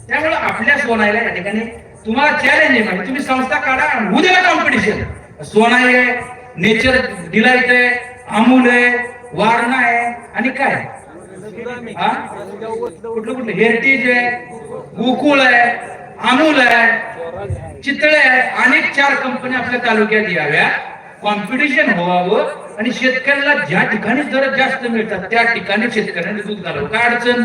त्यामुळे आपल्या सोनाईला या ठिकाणी तुम्हाला चॅलेंज आहे, तुम्ही संस्था काढा, उद्या कॉम्पिटिशन. सोनाई आहे, नेचर डिलाइट आहे, अमूल आहे, वारणा आहे, आणि काय कुठलं हेरिटेज आहे, गोकुळ आहे, अमूल आहे, चितळे आहे, अनेक 4 कंपन्या आपल्या तालुक्यात याव्या, कॉम्पिटिशन व्हावं आणि शेतकऱ्याला ज्या ठिकाणी दर जास्त मिळतात त्या ठिकाणी शेतकऱ्यांनी दूध घालावं. काय अडचण?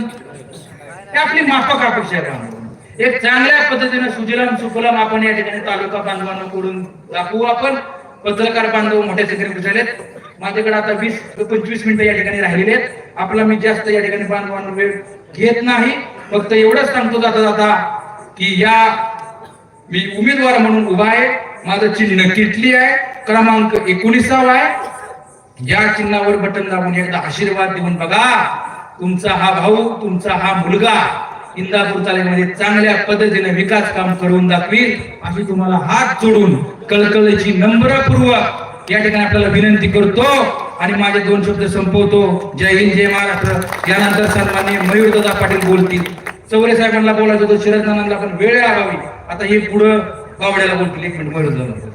हे आपली माफक अपेक्षा आहे. एक चांगल्या पद्धतीने सुजलाम सुफलाम आपण या ठिकाणी तालुका बांधवांना कडून दाखवू. आपण पत्रकार बांधव मोठ्या संख्येने झालेत. माझ्याकडे आता 20-25 मिनिटं या ठिकाणी राहिलेले आहेत. आपला मी जास्त या ठिकाणी बांधवांना वेळ घेत नाही, फक्त एवढंच सांगतो जाता जाता की या मी उमेदवार म्हणून उभा आहे. माझं चिन्ह किटली आहे, क्रमांक 19 आहे. या चिन्हावर बटन दाबून एकदा आशीर्वाद देऊन बघा. तुमचा हा भाऊ, तुमचा हा मुलगा इंदापूर तालुक्यामध्ये चांगल्या पद्धतीने विकास काम करून दाखवील अशी तुम्हाला हात जोडून कळकळीची नम्रपूर्वक या ठिकाणी आपल्याला विनंती करतो आणि माझे 2 शब्द संपवतो. जय हिंद, जय महाराष्ट्र. यानंतर सन्माननीय मयूरदादा पाटील बोलतील. चौरे साहेबांना बोलायचं होतं, शरद नानांना पण वेळ अभावी आता हे पुढं बावड्याला बोलतील. 1 मिनिट मयूरदादा.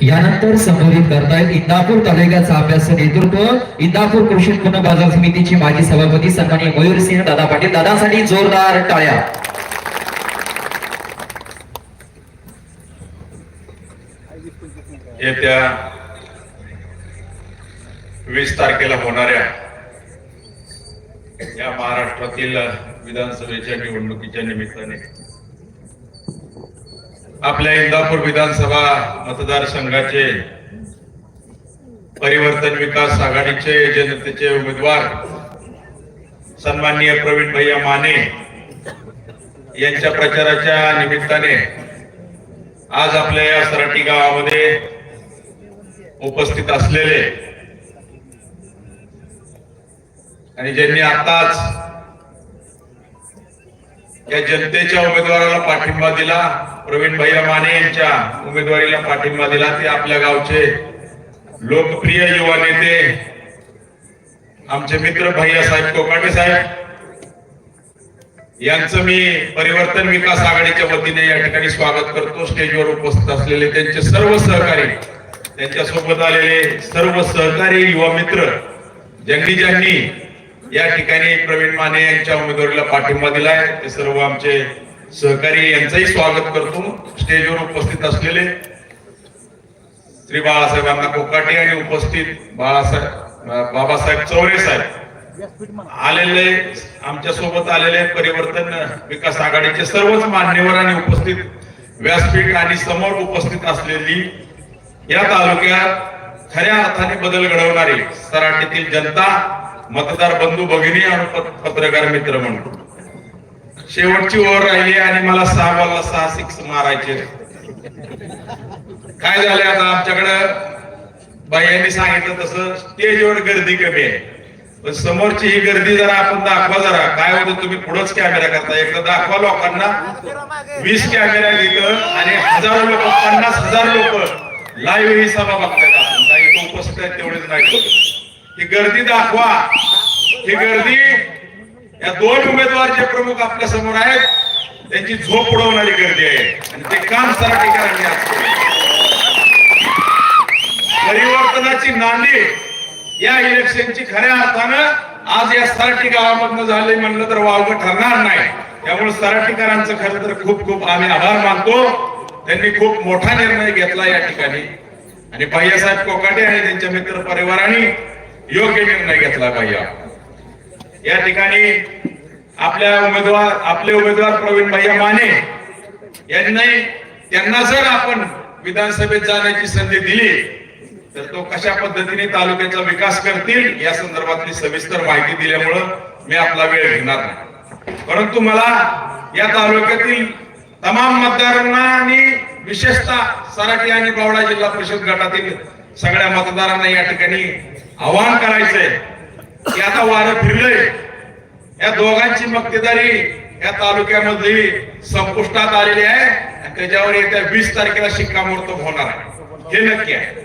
यानंतर संबोधित करतायत इंदापूर तालुक्याचा अभ्यास नेतृत्व, इंदापूर कृषी उत्पन्न बाजार समितीचे माजी सभापती सन्माननीय मयूरसिंह दादा पाटील. दादासाठी जोरदार टाळ्या. येत्या 20 तारखेला होणाऱ्या या महाराष्ट्रातील विधानसभेच्या निवडणुकीच्या निमित्ताने आपल्या इंदापूर विधानसभा मतदारसंघाचे परिवर्तन विकास आघाडीचे जनतेचे उमेदवार सन्माननीय प्रवीण भैया माने यांच्या प्रचाराच्या निमित्ताने आज आपल्या या सराटी गावामध्ये उपस्थित असलेले आणि ज्यांनी आताच या जनतेच्या उमेदवाराला पाठिंबा दिला, प्रवीण भैया माने यांच्या उमेदवारीला पाठिंबा दिला, ते आपल्या गावचे लोकप्रिय युवा नेते आमचे मित्र भैयासाहेब कोकाटे साहेब यांचं मी परिवर्तन विकास आघाडीच्या वतीने या ठिकाणी स्वागत करतो. स्टेजवर उपस्थित असलेले त्यांचे सर्व सहकारी, त्यांच्या सोबत आलेले सर्व सहकारी युवा मित्र ज्यांनी या ठिकाणी प्रवीण माने यांच्या उमेदवारीला पाठिंबा दिलाय, ते सर्व आमचे सहकारी यांचंही स्वागत करतो. स्टेजवर उपस्थित असलेले श्री बाळासाहेब अण्णा कोकाटे आणि उपस्थित बाबासाहेब चौरे साहेब आलेले, आमच्या सोबत आलेले परिवर्तन विकास आघाडीचे सर्वच मान्यवर आणि उपस्थित व्यासपीठ आणि समोर उपस्थित असलेली या तालुक्यात खऱ्या अर्थाने बदल घडवणारी सराटीतील जनता, मतदार बंधू भगिनी आणि पत्रकार मित्र म्हणून शेवटची ओव्हर राहिली आणि मला 6 बॉलला 6 सिक्स मारायचे. काय झालंय आता आमच्याकडं बाईंनी सांगितलं तसं स्टेजवर गर्दी कमी आहे, पण समोरची ही गर्दी जरा आपण दाखवा. जरा काय होतं, तुम्ही पुढंच कॅमेरा करता, एकदा दाखवा लोकांना. 20 कॅमेरा तिथं आणि हजारो लोक, 50,000 लोक लाईव्ह ही सभा बघतात. आपण काही लोक उपस्थित आहेत तेवढेच नाही, ही गर्दी दाखवा. ही गर्दी या 2 उमेदवार जे प्रमुख आपल्या समोर आहेत त्यांची झोप उडवणारी गर्दी आहे आणि ते काम सराटीकरांनी आज केलं. परिवर्तनाची नांदी या इलेक्शनची खऱ्या अर्थानं आज या सराटी गावामधनं झाले म्हणलं तर वावगं ठरणार नाही. त्यामुळे सराटीकरांचं खरं तर खूप खूप आम्ही आभार मानतो. त्यांनी खूप मोठा निर्णय घेतला या ठिकाणी आणि भैयासाहेब कोकाटे आणि त्यांच्या मित्र परिवाराने योग्य निर्णय घेतला. भैया या ठिकाणी आपले उमेदवार प्रवीण भैया माने त्यांना जर आपण विधानसभेत जाण्याची संधी दिली तर तो कशा पद्धतीने तालुक्याचा विकास करतील या संदर्भातली सविस्तर माहिती दिल्यामुळं मी आपला वेळ घेणार नाही. परंतु मला या तालुक्यातील तमाम मतदारांना आणि विशेषतः सराटी आणि बावडा जिल्हा परिषद गटातील सगळ्या मतदारांना या ठिकाणी आवाहन करायचंय की आता वारं फिरलंय. या दोघांची मक्तेदारी या तालुक्यामध्ये संपुष्टात आलेली आहे आणि त्याच्यावर येत्या 20 तारखेला शिक्कामोर्तब होणार आहे, हे नक्की आहे.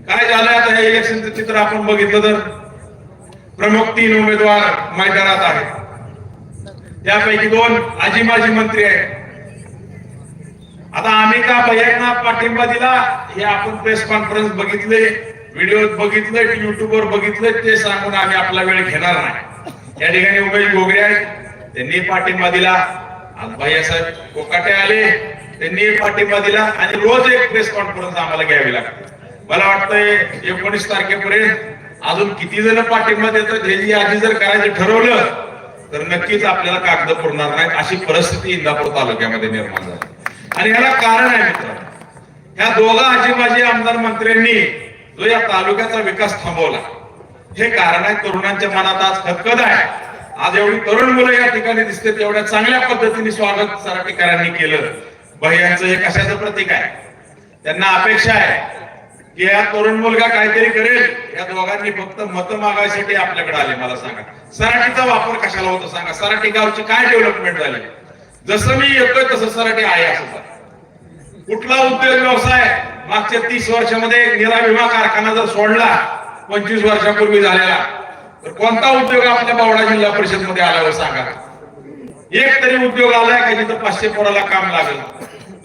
काय झालंय आता हे इलेक्शनचं चित्र आपण बघितलं तर प्रमुख 3 उमेदवार मैदानात आहेत, त्यापैकी 2 आजी माजी मंत्री आहेत. आता आम्ही का भैयांना पाठिंबा दिला हे आपण प्रेस कॉन्फरन्स बघितले, व्हिडिओ बघितले, युट्यूबवर बघितले, ते सांगून आम्ही आपला वेळ घेणार नाही. या ठिकाणी उमेश गोगरे आहेत, त्यांनी पाठिंबा दिला. आज भैयासाहेब कोकाटे आले, त्यांनी पाठिंबा दिला आणि रोज एक प्रेस कॉन्फरन्स आम्हाला घ्यावी लागते. मला वाटतंय 19 तारखेपर्यंत अजून किती जण पाठिंबा देतात ह्याची यादी जर करायचं ठरवलं तर नक्कीच आपल्याला कागद पुरणार नाहीत, अशी परिस्थिती इंदापूर तालुक्यामध्ये निर्माण झाली. आणि ह्याला कारण आहे मित्रांनो, ह्या दोघा आजीबाजी आमदार मंत्र्यांनी जो या तालुक्याचा विकास थांबवला, हे कारण आहे. तरुणांच्या मनात आज खदखद आहे. आज एवढी तरुण मुलं या ठिकाणी दिसते, तेवढ्या चांगल्या पद्धतीने स्वागत सराटीकरांनी केलं. भैयांचं हे कशाचं प्रतीक आहे. त्यांना अपेक्षा आहे की या तरुण मुलगा काहीतरी करेल. या दोघांनी फक्त मत मागायसाठी आपल्याकडे आले. मला सांगा, सराटीचा वापर कशाला होतो सांगा. सराटी गावची काय डेव्हलपमेंट झाली. जसं मी येतोय तसं सराटी आहे असं. कुठला उद्योग व्यवसाय मागच्या 30 वर्षामध्ये निरा विमा कारखाना जर सोडला 25 वर्षापूर्वी झालेला, तर कोणता उद्योग आपल्या बावडा जिल्हा परिषद मध्ये आल्यावर सांगा. एक तरी उद्योग आलाय का जिथं 500 पोराला काम लागेल.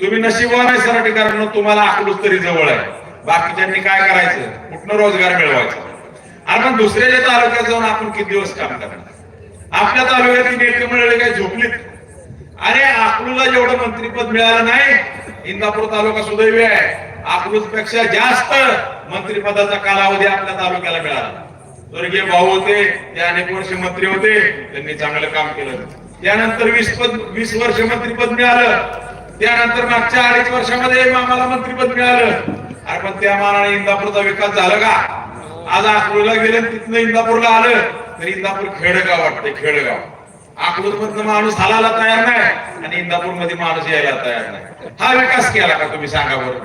तुम्ही नशिबवान आहे सराटीकरांना, तुम्हाला अकलूज तरी जवळ आहे. बाकीच्यांनी काय करायचं, कुठनं रोजगार मिळवायचा. आपण दुसऱ्याच्या तालुक्यात जाऊन आपण किती दिवस काम करणार. आपल्या तालुक्यातील नेते मिळाले काय झोपलीत. अरे अकलूजला जेवढं मंत्रीपद मिळालं नाही, इंदापूर तालुका सुदैवी आहे. अकलूज पेक्षा जास्त मंत्रिपदाचा कालावधी आपल्या तालुक्याला मिळाला. स्वर्गीय भाऊ होते, ते अनेक वर्ष मंत्री होते, त्यांनी चांगलं काम केलं. त्यानंतर 20 वर्ष मंत्रीपद मिळालं. त्यानंतर मागच्या 2.5 वर्षामध्ये आम्हाला मंत्रीपद मिळालं. अरे पण त्या मानाने इंदापूरचा विकास झाला का? आज अकलूजला गेलं, तिथनं इंदापूरला आलं तर इंदापूर खेडगाव वाटते, खेडगाव. अकलूज मधनं माणूस हलायला तयार नाही आणि इंदापूर मध्ये माणूस यायला तयार नाही. हा विकास केला का तुम्ही सांगा बरं?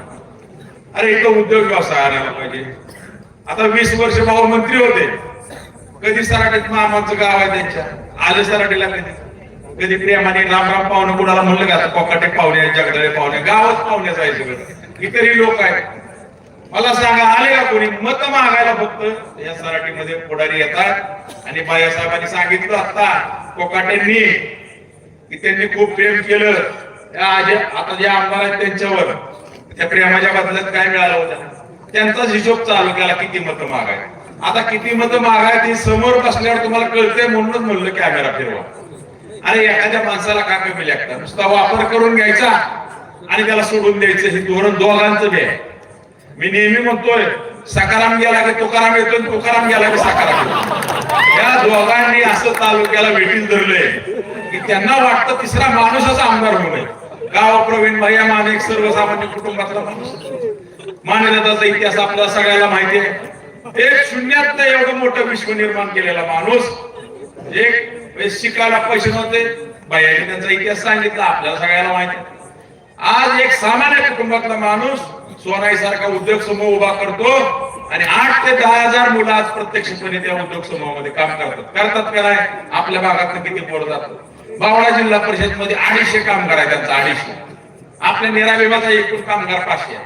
अरे इथं उद्योग व्यवसाय आणायला पाहिजे. आता 20 वर्ष भाऊ मंत्री होते, कधी सराटीत मामाचं गाव आहे त्यांच्या, आले सराटीला कधी प्रेमाने रामराम पाहुणे कुणाला म्हणलं का? कोकाटे पाहुणे, जगदळे पाहुणे, गावात पाहुणे जायचं. इतरही लोक आहेत. मला सांगा, आले का कोणी मत मागायला? फक्त या सराटीमध्ये पुढारी येतात आणि बायासाहेबांनी सांगितलं आता कोकाटेंनी की त्यांनी खूप प्रेम केलं. आता जे आमदार आहेत त्यांच्यावर, त्या प्रेमाच्या बदल्यात काय मिळालं होतं? त्यांचाच हिशोब चालू केला, किती मतं मागाय. आता किती मतं मागाय ती समोर बसल्यावर तुम्हाला कळते, म्हणूनच म्हणलं कॅमेरा फिरवा. अरे एखाद्या माणसाला का कमी लागतात? नुसता वापर करून घ्यायचा आणि त्याला सोडून द्यायचं, हे धोरण दोघांचं बी आहे. मी नेहमी म्हणतोय, सकाराम गेला की तुकाराम येतो, तुकाराम गेला की सकाराम येतो. या दोघांनी असं तालुक्याला वेठीस धरलंय की त्यांना वाटतं तिसरा माणूसच आमदार होऊ नये. गाव प्रवीण भैया माने, एक सर्वसामान्य कुटुंबातला माणूस. मानवताचा इतिहास आपल्याला सगळ्याला माहिती आहे. एक शून्यात एवढं मोठं विश्व निर्माण केलेला माणूस. एक शिकायला पैसे नव्हते, भैयाने त्यांचा इतिहास सांगितला, आपल्याला सगळ्याला माहिती. आज एक सामान्य कुटुंबातला माणूस सोनाई सारखा उद्योग समूह उभा करतो आणि 8 ते 10 हजार मुलं आज प्रत्यक्षपणे त्या उद्योग समूहामध्ये काम करतात का नाही? आपल्या भागात किती पोर जातं? बावळा जिल्हा परिषद मध्ये 250 कामगार आहेत, त्यांचा 250. आपल्या नेरा विभागाचा एकूण कामगार 500.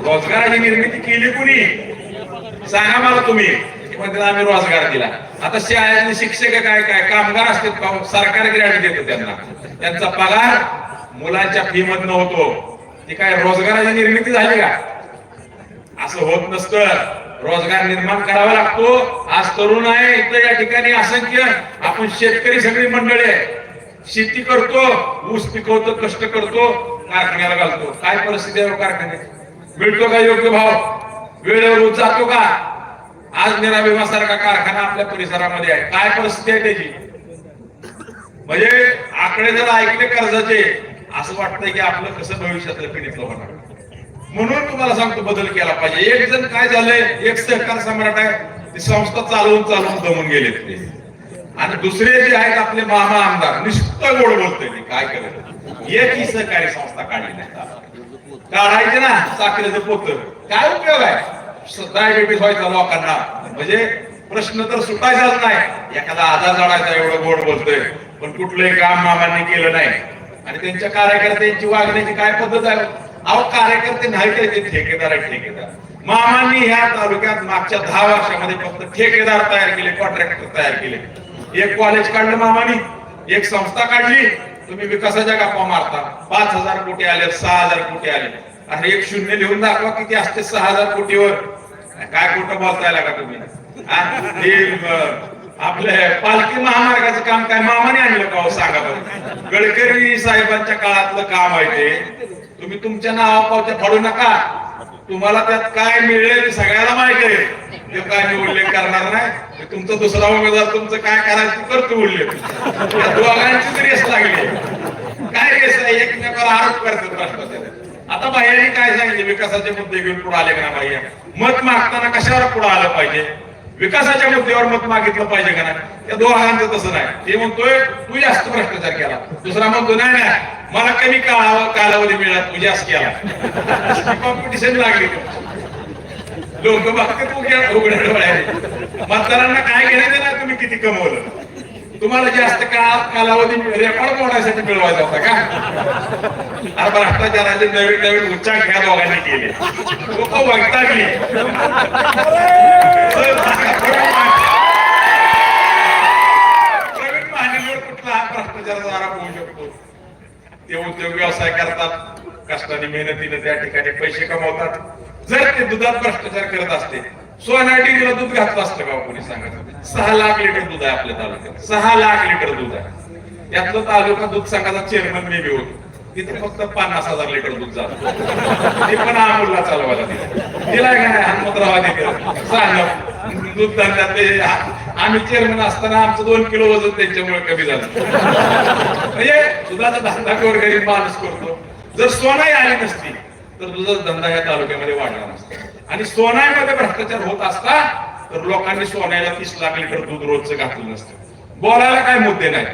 रोजगाराची निर्मिती केली कुणी? सांगा मला तुम्ही. आम्ही रोजगार दिला. आता शाळेतले शिक्षक काय काय कामगार असतात, सरकार ग्रँट देतो त्यांना, त्यांचा पगार मुलांच्या फी मधनं होतो. ती काय रोजगाराची निर्मिती झाली का? असं होत नसतं. रोजगार निर्माण करावा लागतो. आज तरुण आहे इथं या ठिकाणी असंख्य. आपण शेतकरी सगळी मंडळी आहे, शेती करतो, ऊस पिकवतो, कष्ट करतो, कारखान्याला घालतो. काय परिस्थिती आहे कारखान्यात? मिळतो का योग्य भाव? वेळेवर ऊस जातो का? आज निराविमा सारखा कारखाना आपल्या परिसरामध्ये आहे, काय परिस्थिती आहे त्याची? म्हणजे आकडे जर ऐकले कर्जाचे, असं वाटतंय की आपलं कसं भविष्यातलं पिढीतलं होणार. म्हणून तुम्हाला सांगतो, बदल केला पाहिजे. एक जण काय झालंय, एक सहकार सम्राट आहे, ती संस्था चालवून दमून गेले ते. आणि दुसरे जे आहेत आपले मामा आमदार, नुसतं गोड बोलतोय, काय करायचं? एक ही सहकारी संस्था काढली नाही. काढायचे ना साखरेचं पोत, काय उपयोग आहे? डायबिटीस व्हायचा लोकांना, म्हणजे प्रश्न तर सुटायचाच नाही. एखादा आजार जडायचा एवढं गोड बोलतोय, पण कुठलंही काम मामांनी केलं नाही. आणि त्यांच्या कार्यकर्त्यांची वागण्याची काय पद्धत आहे? अहो कार्यकर्ते नाही ते ठेकेदार आहेत, ठेकेदार. मामांनी ह्या तालुक्यात मागच्या 10 वर्षामध्ये फक्त ठेकेदार तयार केले, कॉन्ट्रॅक्टर तयार केले. एक कॉलेज काढलं मामांनी, एक संस्था काढली. तुम्ही विकासाच्या गप्पा मारता, 5,000 कोटी आले, 6,000 कोटी आले. आणि एक शून्य लिहून दाखवा किती असते 6,000 कोटीवर. काय कुठं बोलताय का तुम्ही? आपल्या पालखी महामार्गाचं काम काय मामाने आणलं का? सांगा बरं. गडकरी साहेबांच्या काळातलं काम आहे ते. तुम्ही तुमच्या नावापावत्या फाडू नका. तुम्हाला त्यात काय मिळेल सगळ्याला माहिती आहे. ते काय मी उल्लेख करणार नाही. तुमचा दुसरा उमेदवार तुमचं काय करायचं करतो उल्लेख. या दोघांचीच रेस लागली. काय रेस आहे? एकमेकाला आरोप करतात राष्ट्रपती. आता बाहेरही काय सांगितले, विकासाचे मुद्दे घेऊन पुढे आले का बाहेर? मत मागताना कशावर पुढे आलं पाहिजे? विकासाच्या मुद्द्यावर मत मागितलं पाहिजे का नाही? त्या दोघांचं तसं नाही. ते म्हणतोय तू जास्त भ्रष्टाचार केला, दुसरा म्हणतो नाही नाही मला कमी कालावधी मिळाला, तू जास्त केला. कॉम्पिटिशन लागली. लोक बघते तू उघड्या डोळ्याने. मतदारांना काय घेण्याचं नाही तुम्ही किती कमवलं. तुम्हाला जास्त कालावधी रेकॉर्ड मोडण्यासाठी मिळवायचा होता का? अरे भ्रष्टाचाराचे नवीन नवीन उच्चांक ह्या दोघांनी केले. लोक वैतागली. प्रवीण महानेवर कुठला भ्रष्टाचाराचा आरोप होऊ शकतो? ते उद्योग व्यवसाय करतात, कष्टाने मेहनतीने त्या ठिकाणी पैसे कमवतात. जर ते दुधात भ्रष्टाचार करत असते, सोनाटीला दूध घातलं असतं का कोणी? सांगा. 6 लाख लिटर दूध आहे आपल्या तालुक्यात, 6 लाख लिटर दूध आहे. त्यातलं तालुका दूध संघाचा चेअरमन मी बी होतो. तिथे फक्त 50,000 लिटर दूध जातं. ते पण अमूलला चालवायला दिलं. दिलाय का नाही? हनुमंतराव दिलं. दूध धंद्यातले आम्ही चेअरमन असताना आमचं 2 किलो वजन त्यांच्यामुळे कमी झालं. म्हणजे दुधाचा धंदा गोरगरीब माणूस करतो. जर सोनाई आली नसती तर दुधाचा धंदा या तालुक्यामध्ये वाढला नसता. आणि सोनाईमध्ये भ्रष्टाचार होत असता तर लोकांनी सोन्याला 30 लाख लिटर दूध रोजचं घातलं नसतं. बोलायला काय मुद्दे नाही.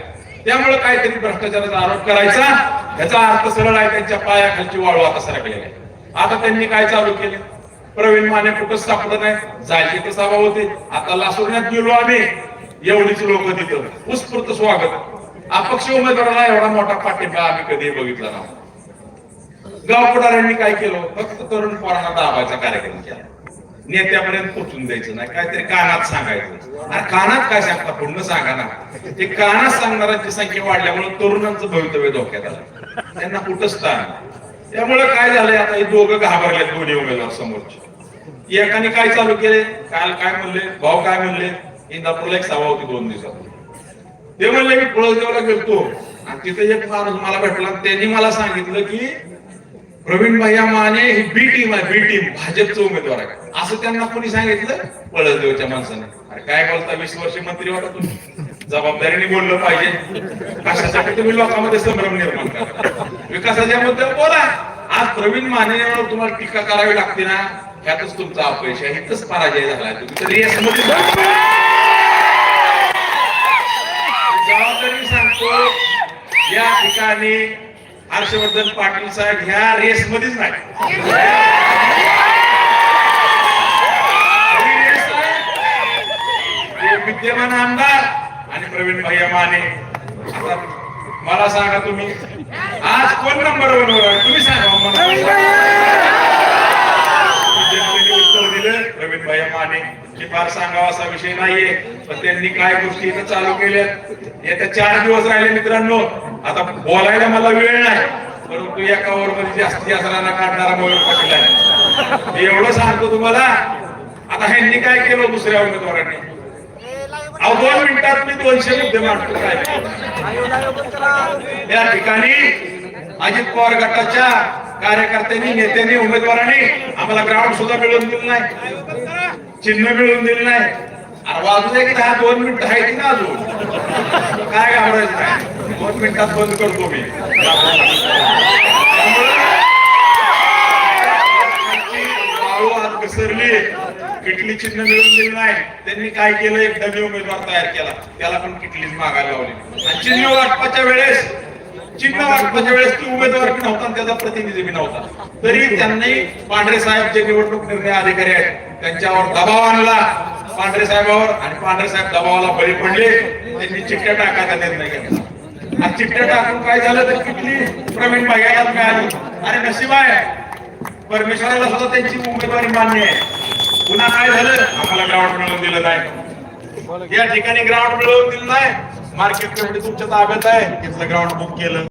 त्यामुळे काहीतरी भ्रष्टाचाराचा आरोप करायचा, याचा अर्थ सरळ आहे, त्यांच्या पायाखालची वाळू आता सरकलेली आहे. आता त्यांनी काय चालू केले, प्रवीण माने कुठंच सापडत नाही, जायचे तर सभा होते. आता लासुरण्यात गेलो आम्ही, एवढीच लोक तिथं उत्स्फूर्त स्वागत. अपक्ष उमेदवाराला एवढा मोठा पाठिंबा आम्ही कधी बघितला नव्हता. गाव पुढाऱ्यांनी काय केलं, फक्त तरुण पोरांना दाबायचा कार्यक्रम केला. नेत्यापर्यंत पोहोचून द्यायचं नाही, काहीतरी कानात सांगायचं. अरे कानात काय सांगता, पूर्ण सांगा ना. ते कानात सांगणाऱ्यांची संख्या वाढल्यामुळे तरुणांचं भवितव्य धोक्यात आलं, त्यांना कुठं स्थान. त्यामुळे काय झालंय, आता हे दोघं घाबरले, दोन्ही उमेदवार समोरचे. एकाने काय चालू केले, काल काय म्हणले, भाऊ काय म्हणले, इंदापूरला एक सभा होती 2 दिवसात. ते म्हणले मी पुळसदेवला गेलतो आणि तिथे एक माणूस मला भेटला, त्यांनी मला सांगितलं की प्रवीण भैया माने ही बी टीम आहे, बी टीम भाजपचं उमेदवार आहे, असं त्यांना कोणी सांगितलं, पळसदेवच्या माणसाने. अरे काय बोलता, 20 वर्ष मंत्री होता तुम्ही, जबाबदारीने बोललं पाहिजे. कशासाठी तुम्ही लोकांमध्ये संभ्रम निर्माण करा, विकासाच्या मुद्द्यावर बोला. आज प्रवीण माने तुम्हाला टीका करावी लागते ना, ह्यातच तुमचा अपयश आहे, इथंच पराजय झालाय. तुम्ही तर रेसमध्ये जबाबदारी सांगतो, या ठिकाणी हर्षवर्धन पाटील साहेब ह्या रेस मध्येच नाही. विद्यमान आमदार आणि प्रवीण भैया माने. आता मला सांगा, तुम्ही आज कोण नंबर 1 वर आहे, तुम्ही सांगा मला. जनतेने उत्तर दिलं प्रवीण भैया माने. हे फार सांगावा असा विषय नाहीये, पण त्यांनी काय गोष्टी इथं चालू केल्या. येत्या 4 दिवस राहिले मित्रांनो. आता बोलायला मला वेळ नाही, परंतु एका ओव्हरमध्ये जास्ती असणारा काढणारा मयूर पाटील आहे, एवढं सांगतो तुम्हाला. आता ह्यांनी काय केलं दुसऱ्या उमेदवारांनी, 2 मिनिटात मी 200 मुद्दे मांडतो. काय या ठिकाणी अजित पवार गटाच्या कार्यकर्त्यांनी, नेत्यांनी, उमेदवारांनी आम्हाला ग्राउंड सुद्धा मिळवून दिलं नाही, चिन्ह मिळवून दिलं नाही. अरे वाजू की 2 मिनिटं आहे ना अजून, काय घाबरायचं नाही, 2 मिनिटात बंद करतो मी. वाळू आज घसरली, किटली चिन्ह मिळवून दिलं नाही. त्यांनी काय केलं, एक डमी उमेदवार तयार केला, त्याला पण किटलीच मागायला लावली. आणि चिन्ह वाटपाच्या वेळेस ती उमेदवार बी नव्हता, त्याचा प्रतिनिधी बी नव्हता. तरी त्यांनी पांढरे साहेब जे निवडणूक निर्णय अधिकारी आहेत त्यांच्यावर दबाव आणला, पांढरे साहेबावर, आणि पांढरे साहेब दबावाला बळी पडले. त्यांनी चिठ्ठ्या टाकायचा निर्णय घेतला. आणि चिठ्ठ्या टाकून काय झालं, तर किटली प्रवीण भैयाला मिळाली. अरे नशीब आहे, परमेश्वराला सुद्धा त्यांची उमेदवारी मान्य आहे. पुन्हा काय झालं, आम्हाला ग्राउंड मिळवून दिलं नाही. या ठिकाणी ग्राउंड मिळवून दिलं नाही. मार्केट कमिटी तुमच्या ताब्यात आहे, तिथलं ग्राउंड बुक केलं.